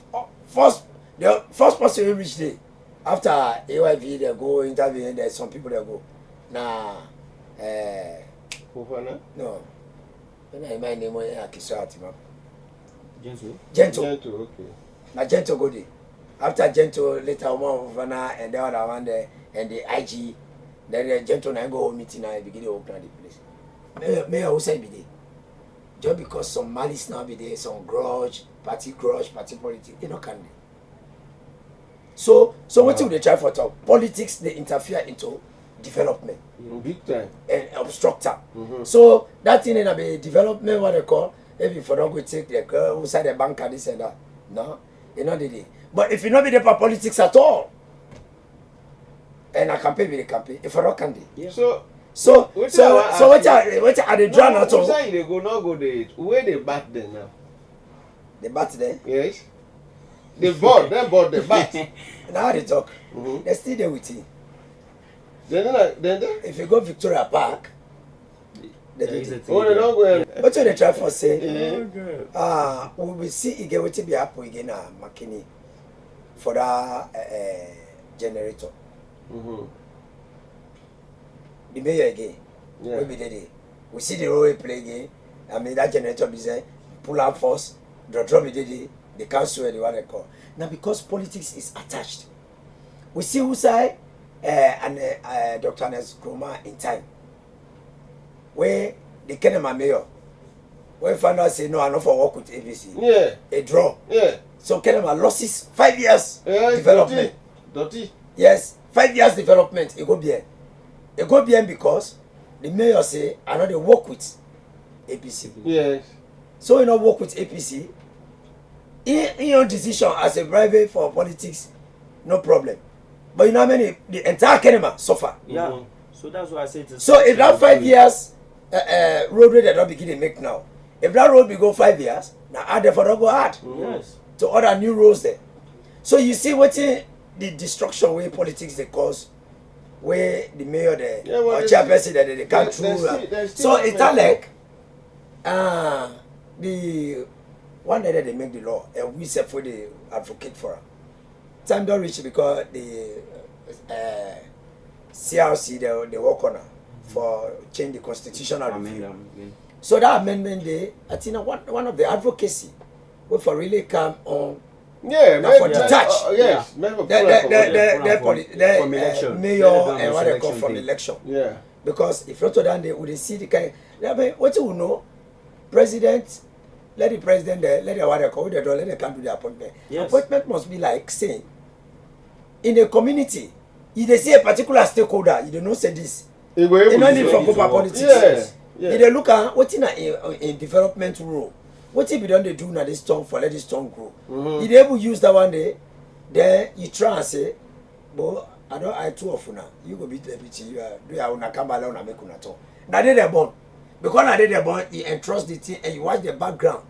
the first person who reach there, after AYV they go interview and there's some people that go. Nah, no. When I my name I kiss out him up. Gentle. Okay. Now Gentle go there. After Gentle later one and the other one there and the IG, then the Gentle now go home meeting now begin to open the place. Mayor who say be there. Just because some malice now be there, some grudge, party politics, you know, can they? So what do they try for talk? Politics, they interfere into development. Big time. And obstructor. So that thing in a development, what they call, Maybe if you don't go take the girl who side the bank and this and that. No, you know the. But if you not be there for politics at all, and I campaign with the campaign, if I don't can do. Yeah. So what are they drawing at all? Why they go not go there? Where they bat them now? They bat there? Yes. They bought the bat. Now they talk. They still there with you. Then if you go Victoria Park, they don't go. What do they try for say? We will see again what be happen again na Makini for that generator. The mayor again. We be there. We see the role play again. I mean that generator be there, pull out force, drop it there, the council and the what they call. Now because politics is attached. We see who side and Dr. Nes Kroma in time. Where the Kenema mayor, when found out say no, I not for work with ABC. Yeah. A draw. Yeah. So Kenema losses 5 years development. Dirty. Yes, 5 years development. It go bien. It go bien because the mayor say I know they work with APC. Yes. So you know work with APC. In your decision as a private for politics, no problem. But you know how many the entire Kenema suffer. Yeah. So that's why I say so if that 5 years roadway they don't begin to make now, if that road be go 5 years, now add therefore don't go hard. Yes. To other new roads there. So you see what the destruction where politics they cause, where the mayor there or chairperson that they can't through. So it's like the one day that they make the law and we say for the advocate for it. Time don't reach because the CRC they work on for change the constitutional review. So that amendment day, I think one of the advocacy will for really come on. Yeah, for detach. Yes, the mayor and what they call from election. Yeah. Because if not done, they would see the kind. What you know, president. Let the president there, let the what they call the door, let them come to the appointment. Yes. Appointment must be like saying in a community, if they see a particular stakeholder, you don't know say this. You don't need from proper politics. Yes. If they look at what in development role, what if you don't do now this tongue for let this tongue grow? If they able use that one day, then you try and say, but I don't I too often now. You go beat the bitch, you do your own Kambala on make una talk. Now they born. Because now they're born, you entrust the thing and you watch the background.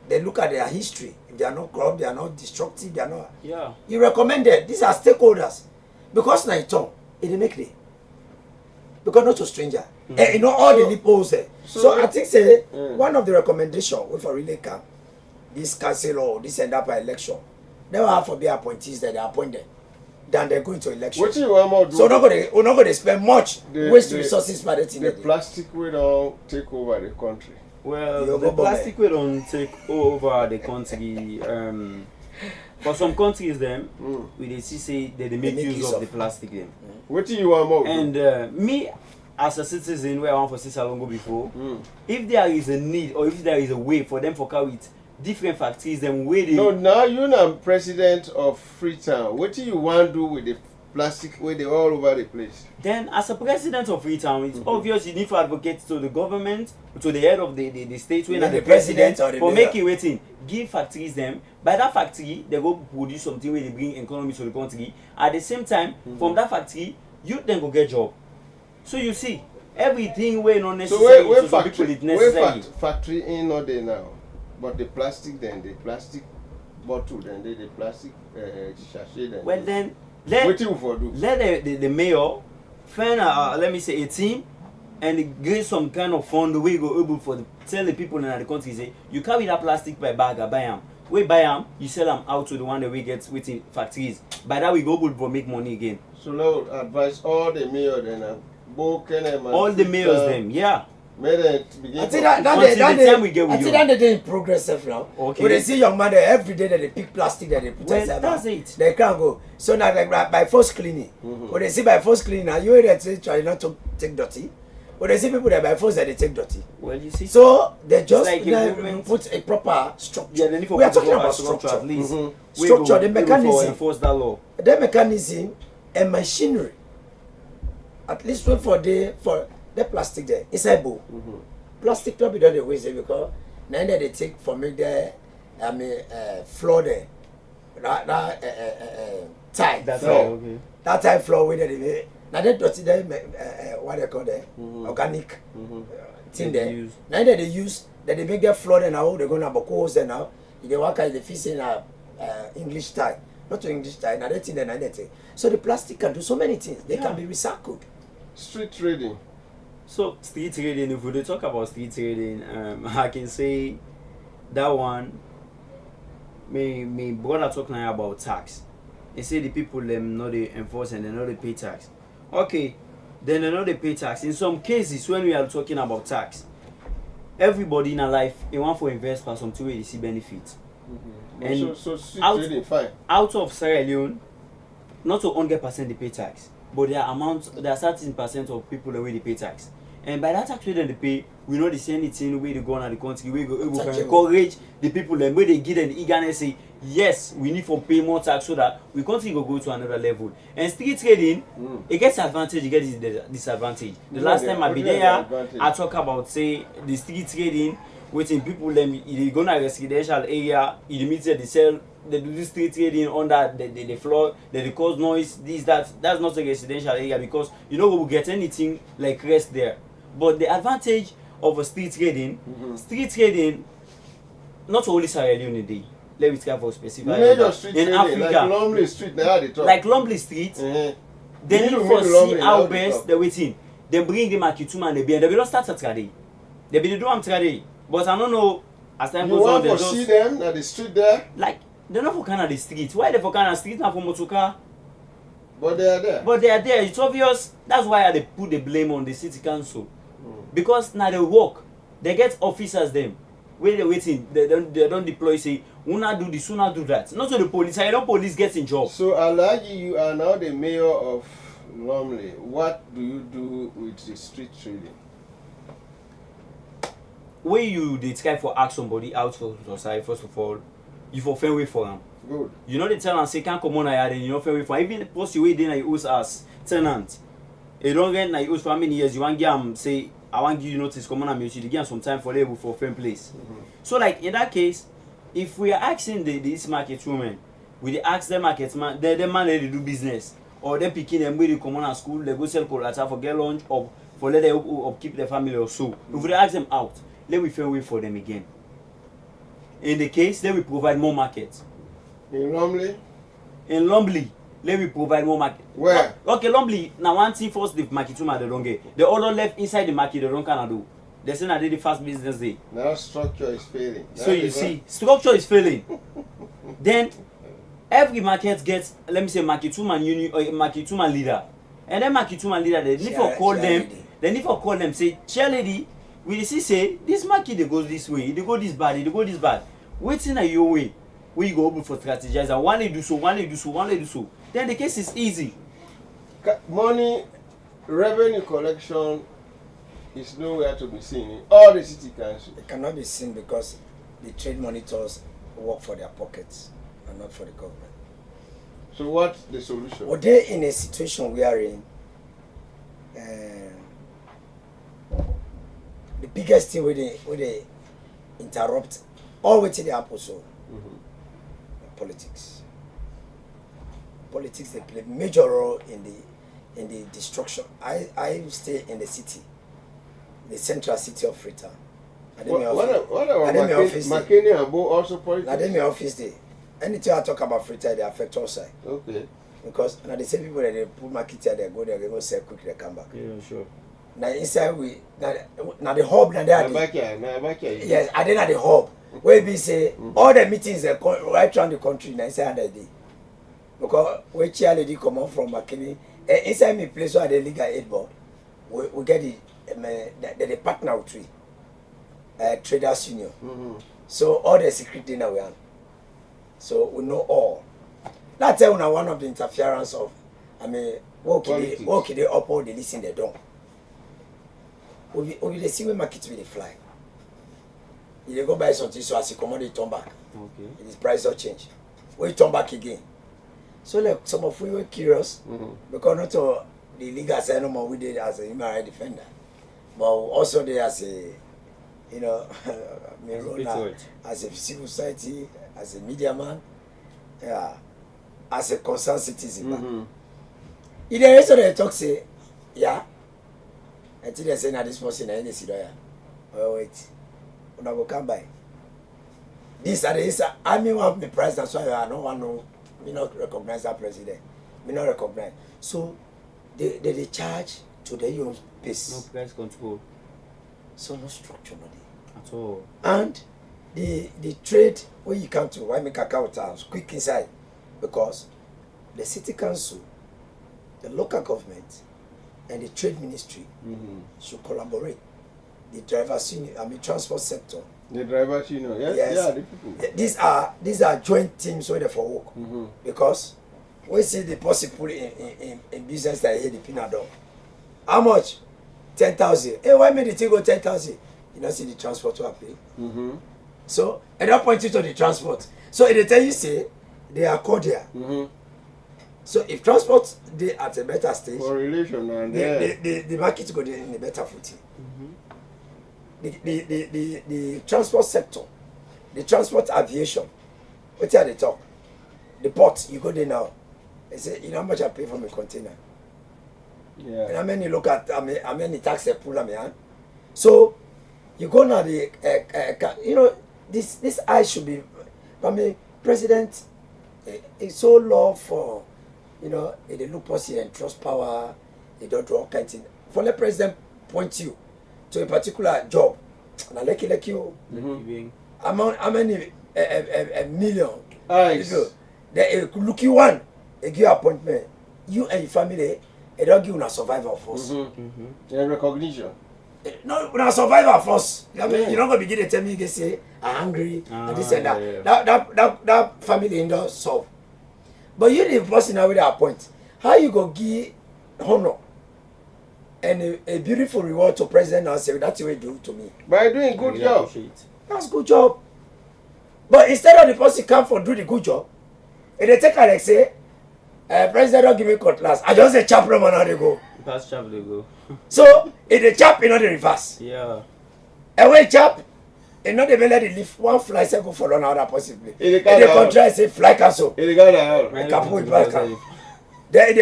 They look at their history. If they are not corrupt, they are not destructive, they are not. Yeah. You recommend it. These are stakeholders. Because now it's on, it make it. Because not to stranger. And you know all the loopholes there. So I think say one of the recommendations if I really can, this council or this end up by election, they will have to be appointees that they are appointed. Then they're going to election. What you want more do? So we're not going to spend much waste resources by the thing. The plastic will don't take over the country. Well, the plastic will don't take over the country. For some countries, them we see say they make use of the plastic. Them. What do you want more? And me, as a citizen, where I want for since I long go before, if there is a need or if there is a way for them for carry it. Different factories them where they no now you're not president of Freetown. What do you want to do with the plastic where they all over the place? Then as a president of Freetown, it's obvious you need to advocate to the government, to the head of the state when the president for making waiting. Give factories them. By that factory, they go produce something where they bring economy to the country. At the same time, from that factory, you then go get job. So you see, everything where not necessary so where factory, people necessary. Factory in not there now. But the plastic then, the plastic bottle then, the plastic sachet then. Well then, let the mayor find let me say a team and get some kind of fund the way you go able for the, tell the people in the country say you carry that plastic by bag or buy them. We buy them, you sell them out to the one that we get within factories. By that we go able for make money again. So now advise all the mayor then all the mayors them, yeah. I think that they in progress now. Okay. When they see young man every day that they pick plastic that they put inside. That's it. They can't go. So now like by first cleaning. When they see by first cleaning, now you already try not to take dirty. When they see people that by force that they take dirty. Well, you see. So they just like put a proper structure. Yeah, they need we are talking about structure. At least. Structure, the mechanism. Enforce that law. The mechanism and machinery. At least wait for the plastic there inside bowl. Plastic not be done the waste because Now they take for me there, floor there. That tile floor. Okay. That tile floor where they now they dirty there, what they call there, organic thing there. Now that they use that they make their floor there now. They're gonna have coals there now. They work out the fish in English tile, not to English tile. Now they thing there, now they take. So the plastic can do so many things. They can be recycled. Street trading. So street trading, if we talk about street trading, I can say that one. Me brother talk now about tax. They say the people them know they enforce and they know they pay tax. Okay, then they know they pay tax. In some cases, when we are talking about tax, everybody in a life they want for invest for some two way they see benefits. And so street trading, fine. Out of Sierra Leone, not to 100% they pay tax, but there are certain percent of people the way they pay tax. And by that tax rate they pay, we know the same thing where they go on the country, we go encourage the people them where they give them the eagerness say, yes, we need for pay more tax so that we continue to go to another level. And street trading, it gets advantage, it gets disadvantage. The last time I be there, I talk about say the street trading, waiting people them they go to a residential area, immediately they sell, they do this street trading under the floor, they cause noise, this, that. That's not a residential area because you know we will get anything like rest there. But the advantage of a street trading, not only Sierra Leone day. Let me try for specific. In Africa, like Lumley Street, like Lumley Street, they need for see how best they're waiting. They bring them at Kituma and they don't start at trade. They be do am trade, but I don't know as time goes on. You want to see them at the street there? Like they're not for Canada street. Why they for Canada street now for Motoka? But they are there. But they are there. It's obvious. That's why they put the blame on the city council. Because now they work, they get officers them where they waiting, they don't deploy say una do this, una do that. Not to the police, I know police gets in job. So Alhaji, you are now the mayor of Lumley. What do you do with the street trading? When you they try for ask somebody out for society, first of all, you for fair way for them. Good. You know they tell them say can't come on here, then you know fair way for even post the way then I use as tenant. You don't get na use for how many years you want give say I want give you notice come on and you should give some time for labor for firm place. So like in that case, if we are asking this market women, we ask them market man, they man they do business or they picking them where they come on at school, they go sell colata for get lunch or for let them upkeep their family or so. If we ask them out, let we fair way for them again. In the case, then we provide more market. In Lumley? In Lumley. Let me provide more market. Where? Okay, Lumley. Now one thing first the market too they don't get. The other left inside the market they don't can do. They say that they the first business day. Now structure is failing. So you see, structure is failing. Then every market gets, let me say, market two man union or market two man leader. And then market two man leader they need for call them. They need for call them say, chair lady, we see say this market they goes this way, they go this bad, they go this bad. Waiting at your way. We go able for strategize and one they do so, one they do so, one they do so. Then the case is easy. Money, revenue collection is nowhere to be seen in all the city councils. It cannot be seen because the trade monitors work for their pockets and not for the government. So what's the solution? Well, they're in a situation we are in. The biggest thing where they interrupt all the way to the apple so politics. Politics they play a major role in the destruction. I stay in the city, the central city of Freetown. What about McKinney and Bo also politics? I did my office day. Anything I talk about Freetown, they affect all sides. Okay. Because now the same people that they put market here, they go there, they go sell quick, they come back. Yeah, sure. Now inside now the hub now there. Yes, I didn't at the hub. Where we say all the meetings right around the country now inside the day. Because we chair lady come out from McKinney, inside my place where the legal aid board, we get the partner with we, traders union. So all the secret dinner we have. So we know all. That's one of the interference of, what can they uphold the listen they don't. We see where market will fly. If they go buy something, so as you come on, they turn back. Okay. This price will change. We turn back again. So like some of we were curious because not all the legal side no more we did as a human rights defender, but also there as you know, my role as a civil society, as a media man, yeah, as a concerned citizen. If the rest of the talk say, yeah, until they say, now this person, I need to see there. Oh, wait, when I go come by. This are the I mean, one of the president, so I don't want to, me not recognize that president. Me not recognize. So, they charge to their own pace. No price control. So, no structure, no day. At all. And the trade, where you come to, why make account towns quick inside? Because the city council, the local government, and the trade ministry should collaborate. The drivers union, transport sector. The drivers union, yes. Yeah, the people. These are joint teams where they for work. Because we see the possible in business that here the pinado. How much? 10,000. Hey, why made the thing go 10,000? You don't see the transport to pay. So, and that point to the transport. So, if they tell you, say, they are cordial. So, if transport they at a better stage, for relation and the market go in a better footing. The transport sector, the transport aviation, what are they talk? The port, you go there now. They say, you know how much I pay for my container? Yeah. And how many look at, how many tax I pull on me hand? So, you go now, you know, this eye should be, I mean, president is so low for, you know, they look policy and trust power, they don't do all kinds of things. For the president point you to a particular job, and like you, how many a million? They look you one, they give you appointment. You and your family, they don't give you a survival force. Recognition. No, when I survive first. I mean, you're not gonna begin to tell me you say I'm hungry and this and that. That family in there solve. But you the person now with that point. How you go give honor and a beautiful reward to president now say that's what you do to me. By doing good job. That's good job. But instead of the person come for do the good job, and they take her like say, president don't give me cutlass. I just say chap them and how they go. Pass chap they go. So if the chap in the reverse. Yeah. And when chap, and not even let it leave one fly cycle for another possibly. If they contract say fly cancel. They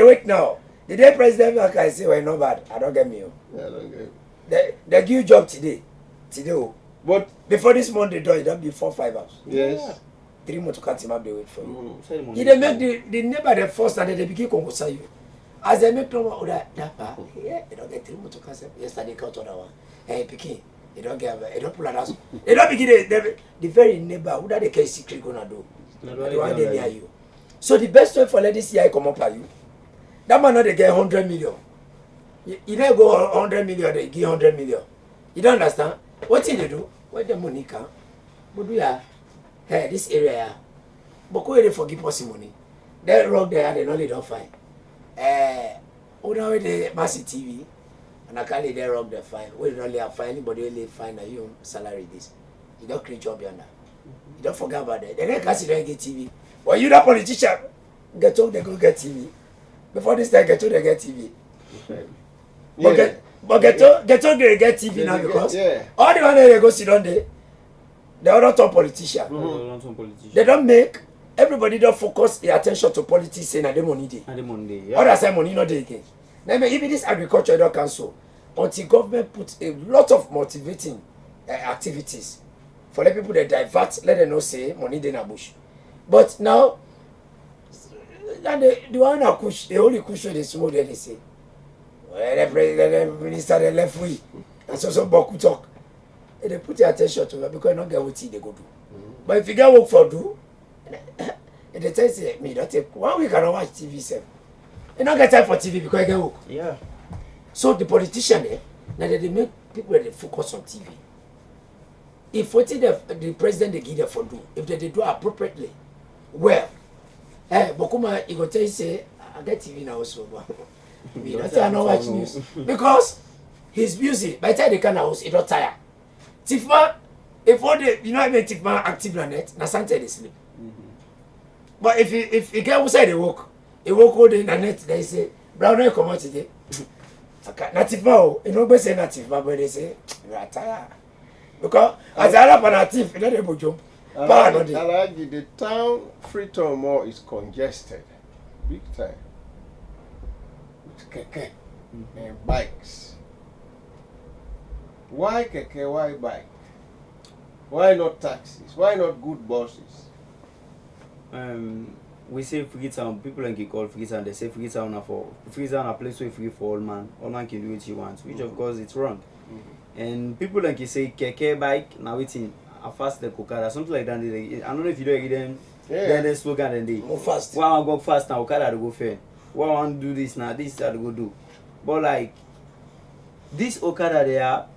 wait now. The day president I say well not bad. I don't get me. Yeah, I don't get it. They give you job today. But before this Monday done, it don't be 4-5 hours. Yes. 3 months to cut him up they wait for you. If they make the neighbor the first and then they begin to you. As they make no that yeah, they don't get 3 months to cut him. Yesterday cut other one. Hey picking. They don't get they don't pull out. They don't begin the very neighbor who that they can secret gonna do. The one they near you. So the best way for let this year come up at you. That man not they get 100 million. You never go 100 million, they give 100 million. You don't understand? What did they do? Where the money come? But we are hey, this area. But where they forgive us money? That rock there, they know they don't find. Oh now the Mercytv and I can't let that rock they find. We don't really find anybody really find that you salary this. You don't create job yonder. You don't forget about that. They can't see they get TV. Well you that politician get told they go get TV. Before this time get told they get TV. Yeah. But get told they get TV now because all the one they go sit on there, they are not on politician. They don't make everybody don't focus their attention to politics saying that they money day. Other side money not day again. Now even this agriculture don't cancel until government put a lot of motivating activities for the people that divert, let them know say money they na bush. But now the one that push, the only cushion they smoke they say. Well, the president, the minister, they left free. And so Boku talk. And they put their attention to it because they don't get what they go do. But if you get work for do, and they tell you, me, don't take 1 week I don't watch TV, sir. You don't get time for TV because you get work. Yeah. So the politician, now they make people they focus on TV. If what the president they give them for do, if they do appropriately, well, Bokuma, he go tell you, say, I get TV now also. Me, that's why I don't watch news. Because he's busy. By the time they come house, he don't tire. Tifma, if all the, you know I mean Tifma active on net, na Santa they sleep. But if he get outside they walk all day na net, they say, Brown I come out today. Na Tifma, you know, say na Tifma, but they say, you are tired. Because as I have an thief, you know they will jump. The town Freetown Mall is congested, big time, with keke and bikes. Why keke? Why bike? Why not taxis? Why not good buses? We say Freetown. People like call Freetown. They say Freetown are for Freetown a place where free for all man. All man can do what he wants, which of course it's wrong. And people like say keke bike. Now waiting. A fast the Okada, something like that. I don't know if you don't get them. Then they slogan and they go fast. Well, I go fast now. Okada to go fair. Well, I want to do this now. This is how to go do. But like this Okada,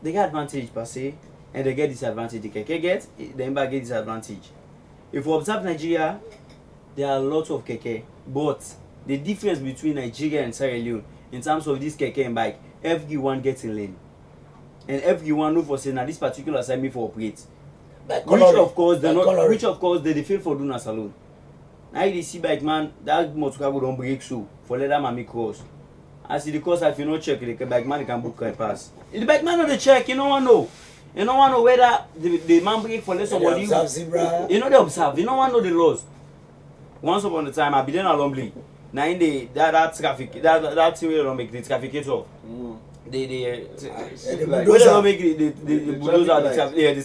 they get advantage per se, and they get disadvantage. The keke get, the Emba get disadvantage. If we observe Nigeria, there are lots of keke, but the difference between Nigeria and Sierra Leone in terms of this keke and bike, everyone gets in lane. And everyone know for saying that this particular side me for operate. Which of course they fail for doing a salon. Now you see bike man, that motor go don't break so for let that mommy cross. As the course if you not check the bike man can book a pass. If the bike man not the check, you don't want to know. You don't want to know whether the man break for let somebody. You know they observe, you don't want to know the laws. Once upon a time I be there alone. Now in the that traffic that way don't make the traffic off. The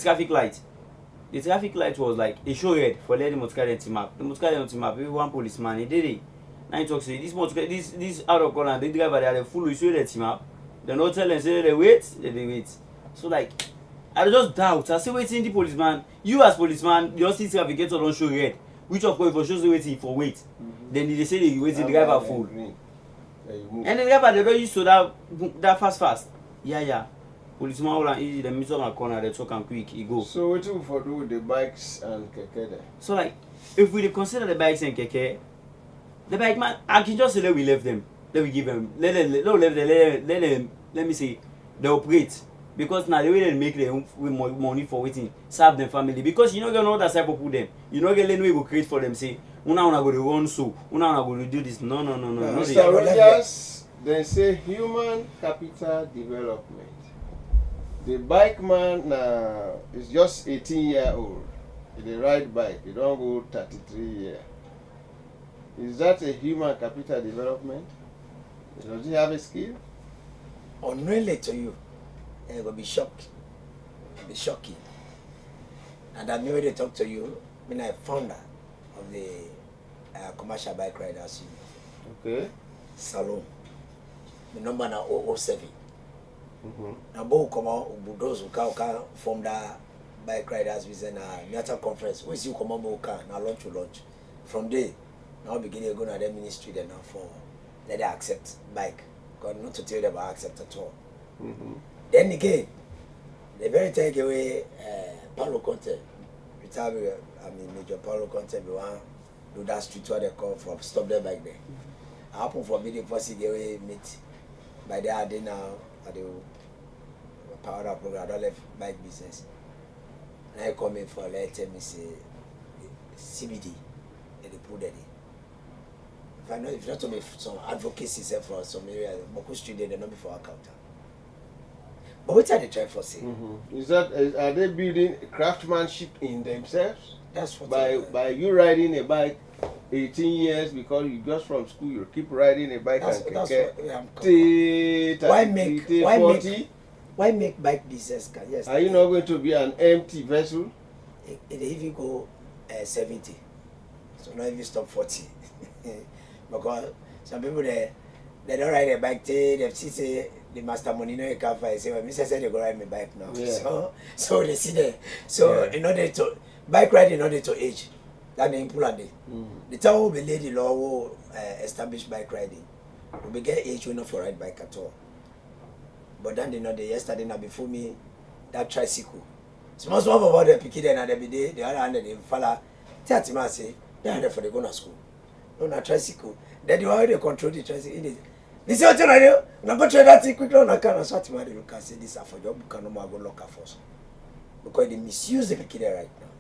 traffic light. The traffic light was like a show red for letting motorcar team up. The motorcar team up, one policeman, he did it. Now he talks to this motorcar, this out of corner, the driver they are full issue the team up. They not tell them say they wait. So like I just doubt. I say waiting the policeman. You as policeman, you see traffic light don't show red. Which of course for shows waiting for wait. Then they say they wait the driver full. And the driver they don't used to that fast. Yeah. Policeman will easy the middle of a corner, they talk and quick, he go. So what do we do with the bikes and keke there? So like if we consider the bikes and keke, the bike man I can just say that we left them. Let we give them let them let me say they operate. Because now the way they make their money for waiting, serve them family. Because you know get other side people them. You know get way go create for them say una go to run so, una go to do this. No. Mr. Rogers, they say human capital development. The bike man is just 18-year-old. He ride bike. He don't go 33 years. Is that a human capital development? Does he have a skill? Unrelated to you, it will be shocked. It will be shocking. And I when they talk to you, I'm a founder of the commercial bike riders union. Okay. Salon. The number now 007. Now, both come out, those who can form that bike riders within a Miata conference. We see you come on, now launch. From there, now beginning to go to the ministry then now for let them accept bike. Because not to tell them about accept at all. Then again, the very take away Paulo Conte, retired, Major Paulo Conte, we want to do that street where they call for stop their bike there. I happen for video for see the way meet by the day now. I do power up program. I don't left bike business. And I come in for let me say CBD and they put that in. If not to be some advocacy for some areas, Boku Street they not be for account. But what are they trying for say? Is that are they building craftsmanship in themselves? That's what by you riding a bike 18 years because you just from school you keep riding a bike why make bike business? Yes. Are you not going to be an empty vessel? If you go 70, so now if you stop 40, because some people they don't ride a bike. They say the master money no you can't find. Say well, Mr. said they go ride my bike now. Yeah. So they see there. So in order to bike riding in order to age. That the important day. The time will be lady law will establish bike riding. We get age we not for ride bike at all. But then they know the yesterday now before me that tricycle. Small about the picky then and every day the other hand they follow. Tell me say they are there for the go to school. No na tricycle. Then you already control the tricycle in it. This is what you know. Now go try that thing quickly on a car and so you look and say this are for job can no more go lock first. Because they misuse the picky right now.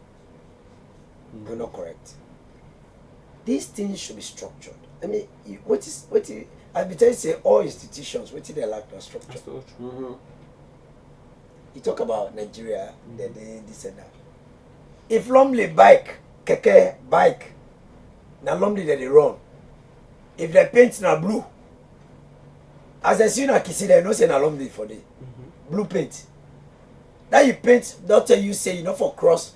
You're not correct. These things should be structured. I mean, I be telling you, say all institutions, what they lack the structure. You talk about Nigeria, then this and that. If Lumley bike, keke bike, now Lumley they run. If the paint na blue, as I see na Kisi, they no say na Lumley for the blue paint. That you paint, doctor you say you know for cross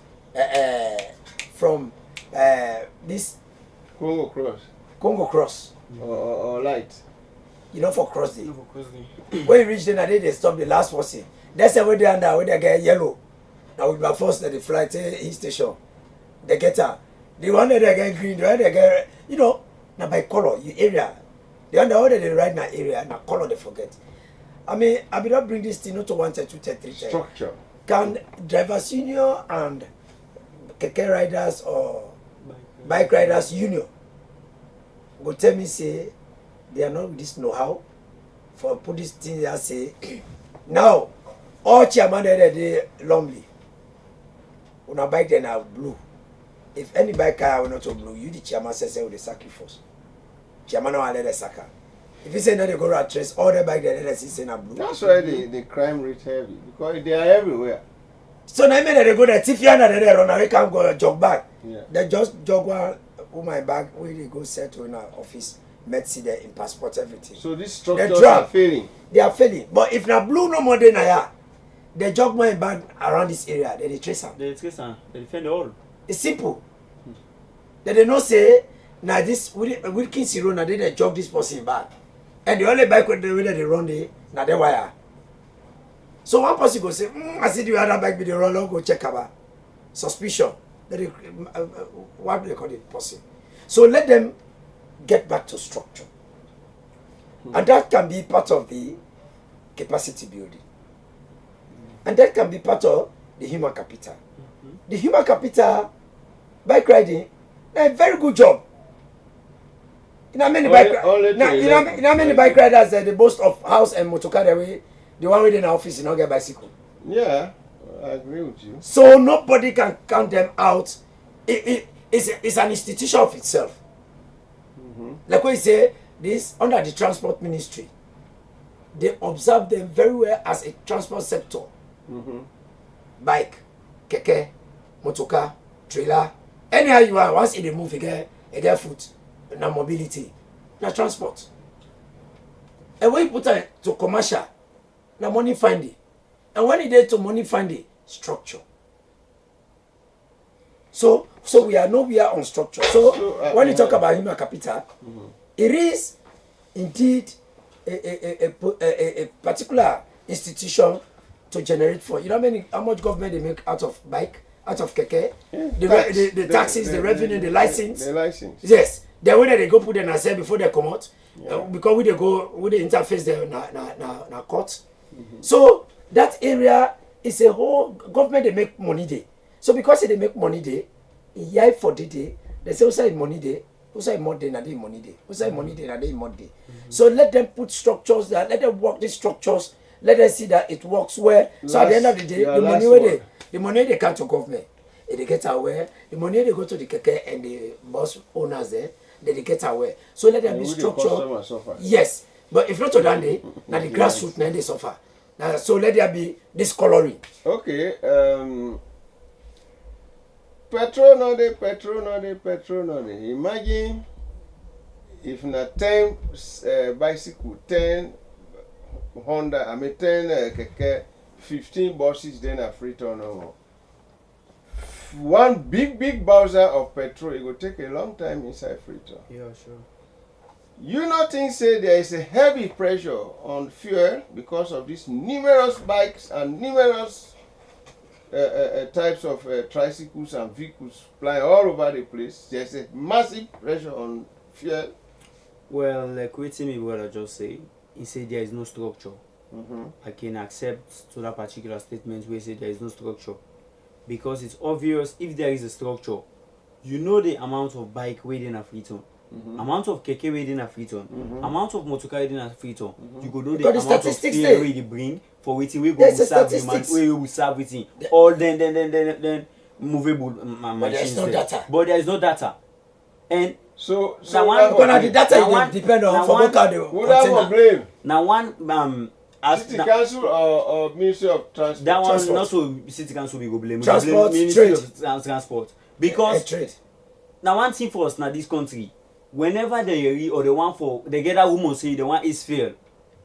from this Congo cross or light. You know for cross day. When you reach there, they stop the last person. That's the way they under where they get yellow. Now with my first the flight in station, they get out. The one that they get green, the one they get now by color, your area. The one that they ride in that area, now color they forget. I mean, I will not bring this thing not to 1 2 3 3 structure. Can drivers union and keke riders or bike riders union go tell me say they are not with this know-how for put this thing there say now all chairman they Lumley when a bike then are blue. If any bike car will not to blue, you the chairman says with the sacrifice. Chairman no let the saka. If you say that they go to trace all the bike then they say na blue. That's why the crime rate heavy because they are everywhere. So now they go there Tifiana they run away can't go jog back. Yeah. They just jog one my bag where they go settle in our office, Mercy there in passport everything. So these structures are failing. They are failing. But if na blue no more than na they jog my bag around this area, they trace them. They trace them. They defend all. It's simple. They don't say now this Wilkins road now they jog this person back. And the only bike where they run there, now they wire. So one person go say, I see the other bike with the run, go check about suspicion. What do they call it? Person. So let them get back to structure. And that can be part of the capacity building. And that can be part of the human capital. The human capital, bike riding, a very good job. You know how many bike riders they boast of house and motorcar the one within the office, you not get bicycle. Yeah, I agree with you. So nobody can count them out. It's an institution of itself. Like we say, this under the transport ministry, they observe them very well as a transport sector. Bike, keke, motorcar, trailer, anyhow you are. Once they move, you get foot, na mobility, na transport. And when you put it to commercial, na money finding. And when it is to money finding, structure. So we are on structure. So when you talk about human capital, it is indeed a particular institution to generate for. You know how much government they make out of bike, out of keke, the taxes, the revenue, the license. The license. Yes. The way that they go put them aside before they come out, because we they interface them na court. So that area is a whole government they make money there. So because they make money there, yeah for the day, they say also money there, also more day na day money there, also money there na day more day. So let them put structures there, let them work these structures, let them see that it works well. So at the end of the day, the money they come to government, they get aware, the money they go to the keke and the bus owners there, they get aware. So let them be structured. Yes. But if not to that day, now the grassroots now they suffer. Now, so let there be this coloring. Okay. Petrol no dey. Imagine if na 10 bicycle, 10 Honda, 10 keke, 15 buses, then a free turn over. One big bowser of petrol, it will take a long time inside free turn. Yeah, sure. You not think say there is a heavy pressure on fuel because of these numerous bikes and numerous types of tricycles and vehicles flying all over the place. There's a massive pressure on fuel. Well, like what I just say, he said there is no structure. I can accept to that particular statement where he said there is no structure. Because it's obvious if there is a structure, you know the amount of bike waiting a free ton. Amount of keke waiting a free ton, amount of motorcar waiting a free ton. You go know the amount of fuel we they for waiting we go serve the man we will serve waiting all then movable machines. But there is no data. And so the data depend on for local blame. Now one City Council or Ministry of Transport? That one Transport. not so City Council we go blame. Transport, we Ministry trade. of Transport. Because trade. now one thing for us now this country, whenever they or the one for they get that woman say the one is fail.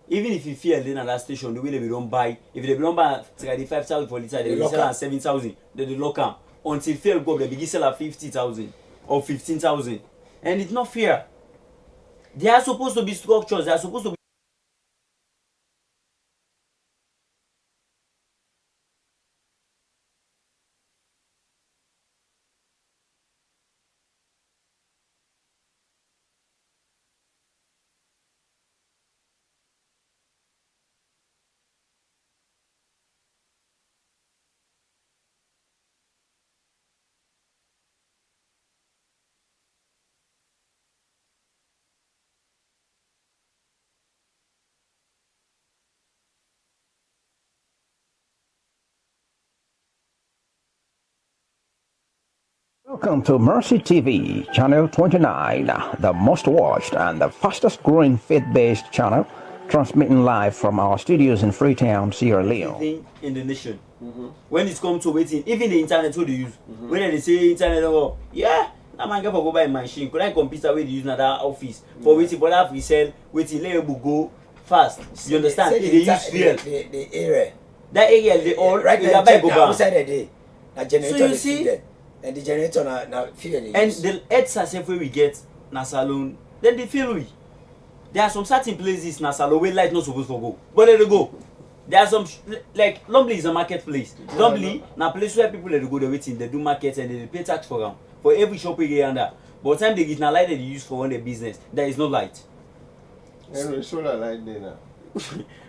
Even if you fail then at that station, the way they don't buy, if they don't buy 35,000 for liter, they will sell at 7,000. They lock them until fail go, they begin sell at 50,000 or 15,000, and it's not fair. They are supposed to be structures. They are supposed to be. Welcome to Mercy TV, channel 29, the most watched and the fastest growing faith-based channel, transmitting live from our studios in Freetown, Sierra Leone. In the nation. When it comes to waiting, even the internet what they use. When they say internet, oh, yeah, now man go buy a machine. Could I computer where they use another office for waiting for that we sell, waiting label go fast. You understand? They use fuel. The area. That area they all right they now. go Outside the day, a generator. So you see. And the generator na fuel. And the heads as we get na salon, then they feel we. There are some certain places na salon where light not supposed to go, but let it go. There are some like Lumley is a marketplace. Lumley na place where people let go they waiting, they do market and they pay tax for them for every shop we get under. But time they get na light that they use for one their business, there is no light. And solar light there now.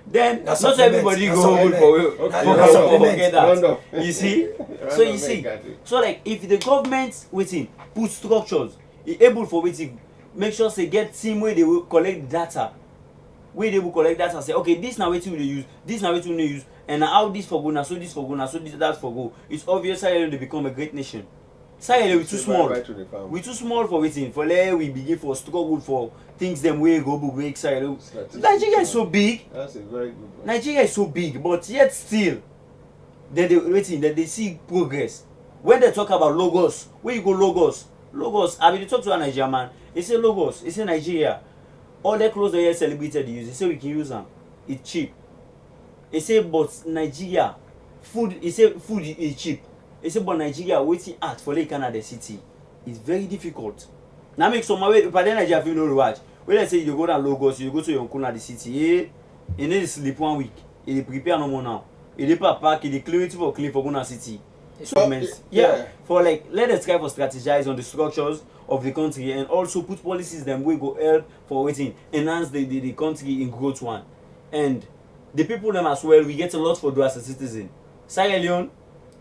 Then not everybody go home for get that. You see? So you see, so like if the government waiting put structures, able for waiting, make sure they get team where they will collect data, where they will collect data. Say okay, this now waiting we use, this now waiting we use, and how this for go, now so this for go, now so this that for go. It's obvious Sierra they become a great nation. Sierra we too small. We too small for waiting. For there we begin for struggle for things them way go break Sierra. Nigeria is so big. That's a very good one. Nigeria is so big, but yet still, then they waiting, that they see progress. When they talk about logos, where you go logos? Logos. I mean, you talk to a Nigerian man. He say logos. He say Nigeria. All the clothes they celebrated use. He say we can use them. It's cheap. He say but Nigeria, food. He say food is cheap. He say but Nigeria waiting art for the Canada city. It's very difficult. Now make some way. But then Nigeria feel no watch. When they say you go down logos, you go to your Kuna the city. Eh, you need to sleep 1 week. You prepare no more now. You dey pack. You dey clean it for clean for Kuna city. So yeah, for like let us try for strategize on the structures of the country and also put policies them we go help for waiting enhance the country in growth one, and the people them as well we get a lot for do as a citizen. Sierra Leone,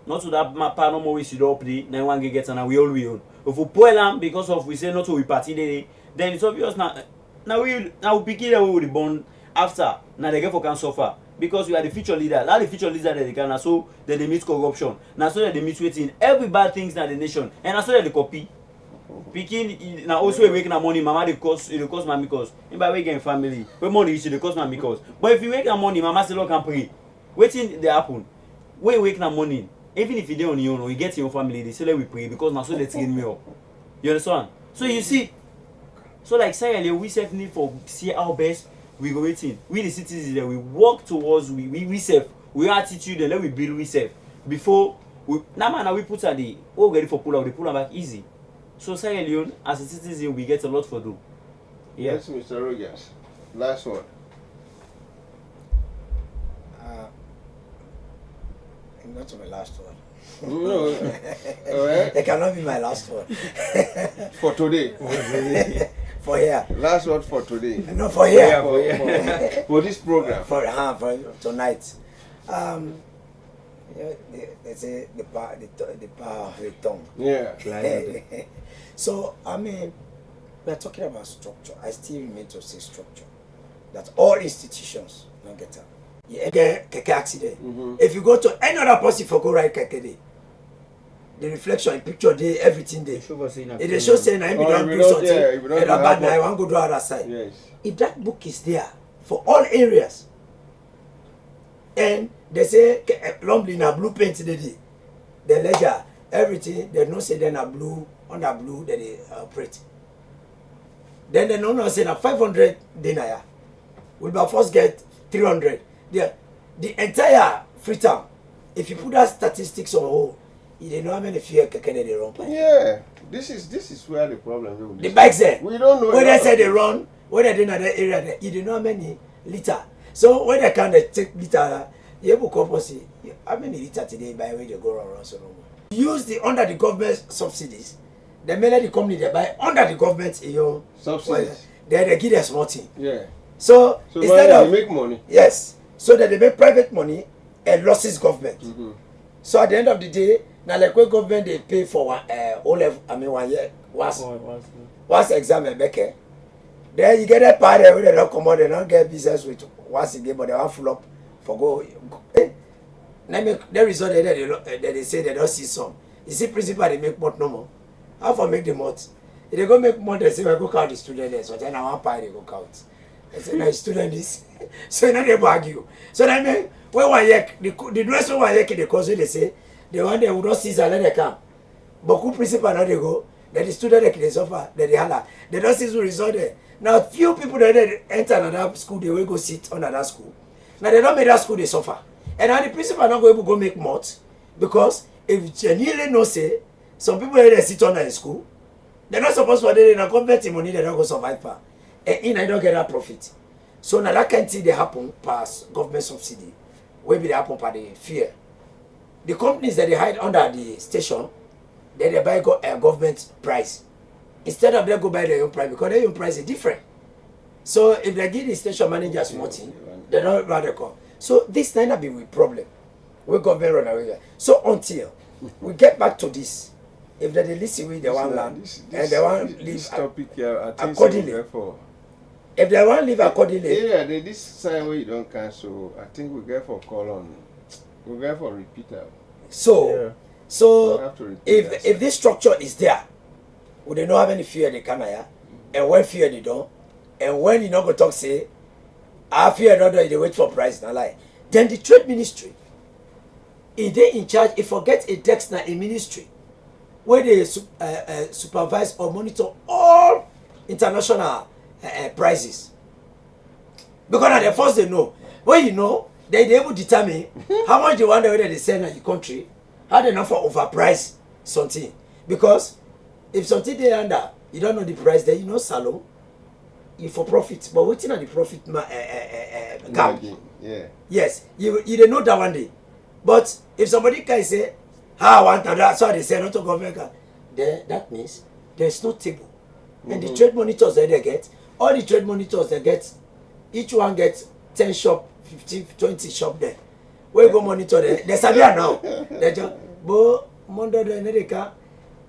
not to that part no more we should up the 91 get and we all we own. If we spoil them because of we say not to we party day, then it's obvious now we pick it away with the bond after now they get for can suffer. Because we are the future leader. Now the future leader that they can so that they meet corruption. Now so that they meet waiting every bad things in the nation. And now so that they copy. Picking now also making money, mama they cost mommy cost. And by way getting family. When money issue they cost mommy cost. But if you make money, mama still can pray. Waiting they happen. When you wake up morning, even if you dey on your own or you get your own family, they say let we pray because now so they train me up. You understand? So you see, so like say we self need for see our best. We go waiting. We the citizens that we work towards we serve. We attitude and then we build we serve. Before we now we put at the ready for pull out, they pull them back easy. So Sierra Leone as a citizen we get a lot for do. Yeah. Yes, Mr. Rogers. Last one. Not my last one. No. It cannot be my last one. For today. For here. Last word for today. No, for here. For this program. For tonight. They say the power of the tongue. Yeah. So I mean, we are talking about structure. I still remain to say structure. That all institutions not get up. Yeah, keke accident. If you go to any other person for go ride keke day, the reflection in picture day, everything day. It is show saying I don't do something. And bad now I want to go to the other side. Yes. If that book is there for all areas, And they say Lumbly na blue paint the ledger, everything, they don't say then a blue, under blue that they operate. Then they don't say na 500 dinaya. We will first get 300. The entire Freetown, if you put that statistics on hold, you don't know how many fear can they run. Yeah, this is where the problem is. The bikes there. We don't know when they say they run, when they in that area, you don't know how many liter. So when they can take liter, you able to see how many liter today by when they go around so long. Use the under the government subsidies. The many the company they buy under the government subsidies. They give us small thing. Yeah. So instead of they make money. Yes. So that they make private money and losses government. So at the end of the day, now like when government they pay for O level, 1 year once exam and back. Then you get that part where they don't come out, they don't get business with once again, but they want full up for go. Then the result they say they don't see some. You see principal they make month no more. How for make the month? If they go make month, they say we go count the student there. So then I want pay they go count. I say now student is so now they argue. So that mean when 1 year the rest of 1 year the cause they say the one they would not see let they come. But who principal now they go, that the student they suffer, that they holla. They don't see the result there. Now few people that they enter another school, they will go sit on another school. Now they don't make that school they suffer. And now the principal not going to go make month because if genuinely no say some people that they sit on in school, they're not supposed to they not convert money, they don't go survive per. And in I don't get that profit. So now that can't see they happen past government subsidy. Maybe they happen by the fear. The companies that they hide under the station, they buy government price. Instead of they go buy their own price because their own price is different. So if they give the station managers money, they don't rather come. So this might not be a problem. We government run away. So until we get back to this, if they listen with the one land and they want live accordingly. If they want live accordingly, yeah, this sign where you don't cancel. I think we get for call on. We get for repeater. So if this structure is there, we don't know how many fear they can hire, and when fear they don't, and when you not go talk say, I fear not they wait for price now lie. Then the trade ministry, if they in charge, if forget a desk na a ministry, where they supervise or monitor all international prices. Because at the first they know, when you know, they able to determine how much they want whether they sell in your country, how they know for overprice something. Because if something they under, you don't know the price, then you know salon, you for profit. But waiting on the profit cap. Yeah. Yes, you don't know that one day. But if somebody can say, how I want that, so they say not to government, then that means there's no table. And the trade monitors that they get, all the trade monitors they get, each one gets 10 shop, 15, 20 shop there. Where go monitor there? They sabi now. They just but Monday they can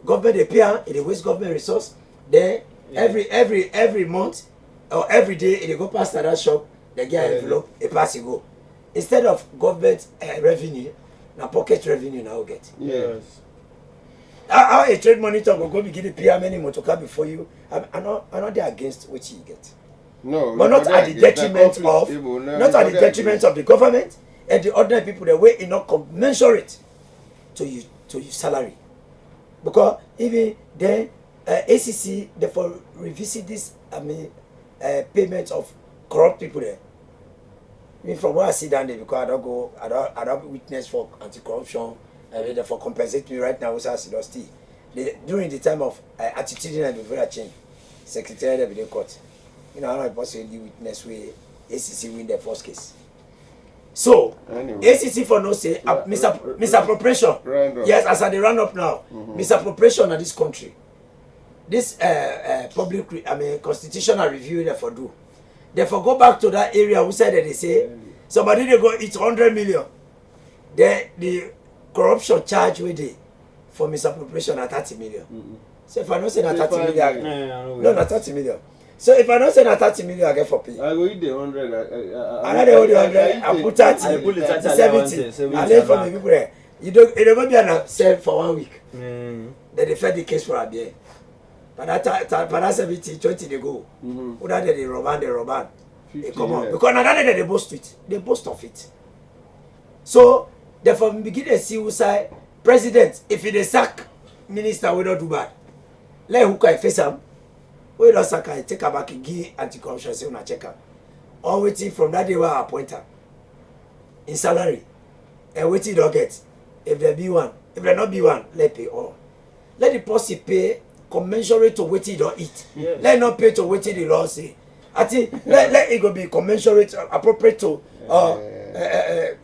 government they pay it waste government resource. Then every month or every day they go past that shop, they get an envelope, a pass go. Instead of government revenue, now pocket revenue now get. Yes. How a trade monitor will go begin to pay how many motor car before you? I'm not there against what you get. No, but not at the detriment of not at the detriment of the government and the ordinary people. The way is not commensurate to your salary, because even then ACC therefore revisit this. Payment of corrupt people there. I mean, from where I sit down there, because I don't witness for anti-corruption. Therefore compensate me right now. During the time of attitude and before I change, Secretary of the Court. You know, I'm possibly witness where ACC win their first case. So, anyway, ACC for no say, misappropriation. Yes, as I run up now, misappropriation of this country. This constitutional review therefore do. Therefore go back to that area who said that they say, somebody they go eat 100 million. Then the corruption charge with it for misappropriation at 30 million. So if I don't say that 30 million, no, not 30 million. So if I don't say that 30 million, I get for pay. I go eat the 100. I hold the 100. I put 30. I put 70. I lay for the people there. You don't be able to sell for 1 week. Then they fed the case for a beer. But that 70, 20 they go. Without they rob. They come on. Because now they boast it. They boast of it. So therefore we begin to see who say president if he dey sack minister we don't do bad. Let who can face him. We don't sack I take her back give anti-corruption say una check am. All waiting from that day where I appoint her in salary. And waiting don't get. If there be one, if there not be one, let pay all. Let the person pay commensurate to what he don't eat. Yes. Let not pay to what the law say. I think let it go be commensurate, appropriate to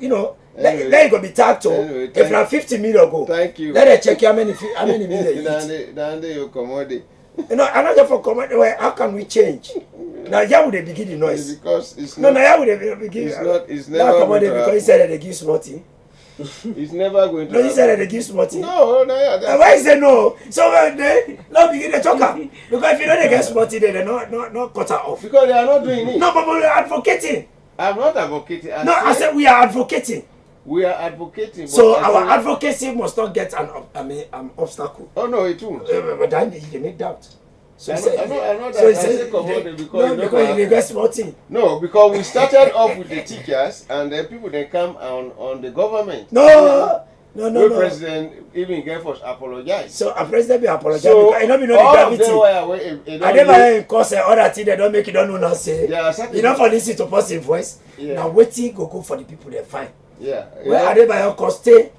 you know. Anyway, let it go be tagged to. Anyway, if now 50 million go. Thank you. Let it check how many million you eat. Then you commodity. You know, another for commodity. Well, how can we change? Now here would they begin the noise? Because it's no, not. now here would they begin. It's not. It's never going to because he said that they give smarty. It's never going to. No, he said that they give smarty. No, yeah. Why is it no? So they now begin the talker because if you don't get smarty, they're not cut her off. Because they are not doing it. No, but we're advocating. I'm not advocating. I said we are advocating. We are advocating. So our advocacy must not get an obstacle. Oh no, it won't. But then they make doubt. So because you get smarty. No, because we started off with the teachers, and then people then come on the government. No. President even gave us apologize. So a president be apologize because you know the gravity. And then in course other thing they don't make you don't know now say. Yeah, you know for listen to positive voice. Yeah. Now waiting go for the people they find. Yeah. Where are they by your cost stay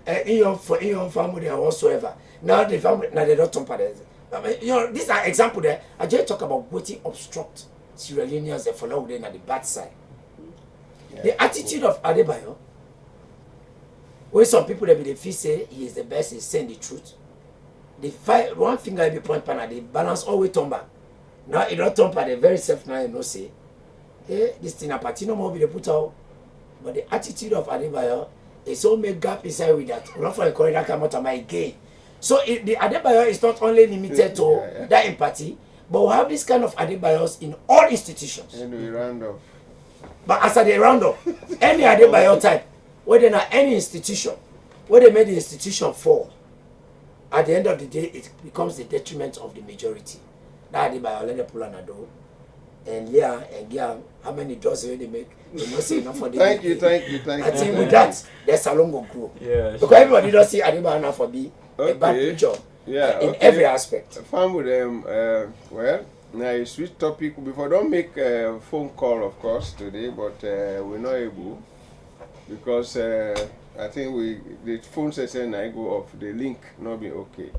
in your family or whatsoever. Now the family now they don't talk about it. I mean, you know, these are example there. I just talk about waiting obstruct Sierra Leoneans they follow them at the bad side. Yeah. The attitude of Adebayo, where some people they feel say he is the best, he's saying the truth. They fight one finger be point pan, they balance always turn back. Now it don't turn back, they very self now you know say, hey, this thing a party no more be they put out. But the attitude of Adebayo is so make gap inside with that. We're not for a corridor come out of my game. So the Adebayo is not only limited to that empathy, but we have this kind of Adebayos in all institutions. And we round up. But as they round up, any Adebayo type, whether in any institution, where they made the institution fall, at the end of the day, it becomes the detriment of the majority. That Adebayo let them pull on a door. And how many doors they make? You know, say enough for the Thank you. I think with that, there's a long go grow. Yeah. Because everybody don't see Adebayo now for be a bad picture. Yeah, in every aspect. Fun with them. Well, now you switch topic before. Don't make a phone call, of course, today, but we're not able because I think the phone session I go off the link not be okay.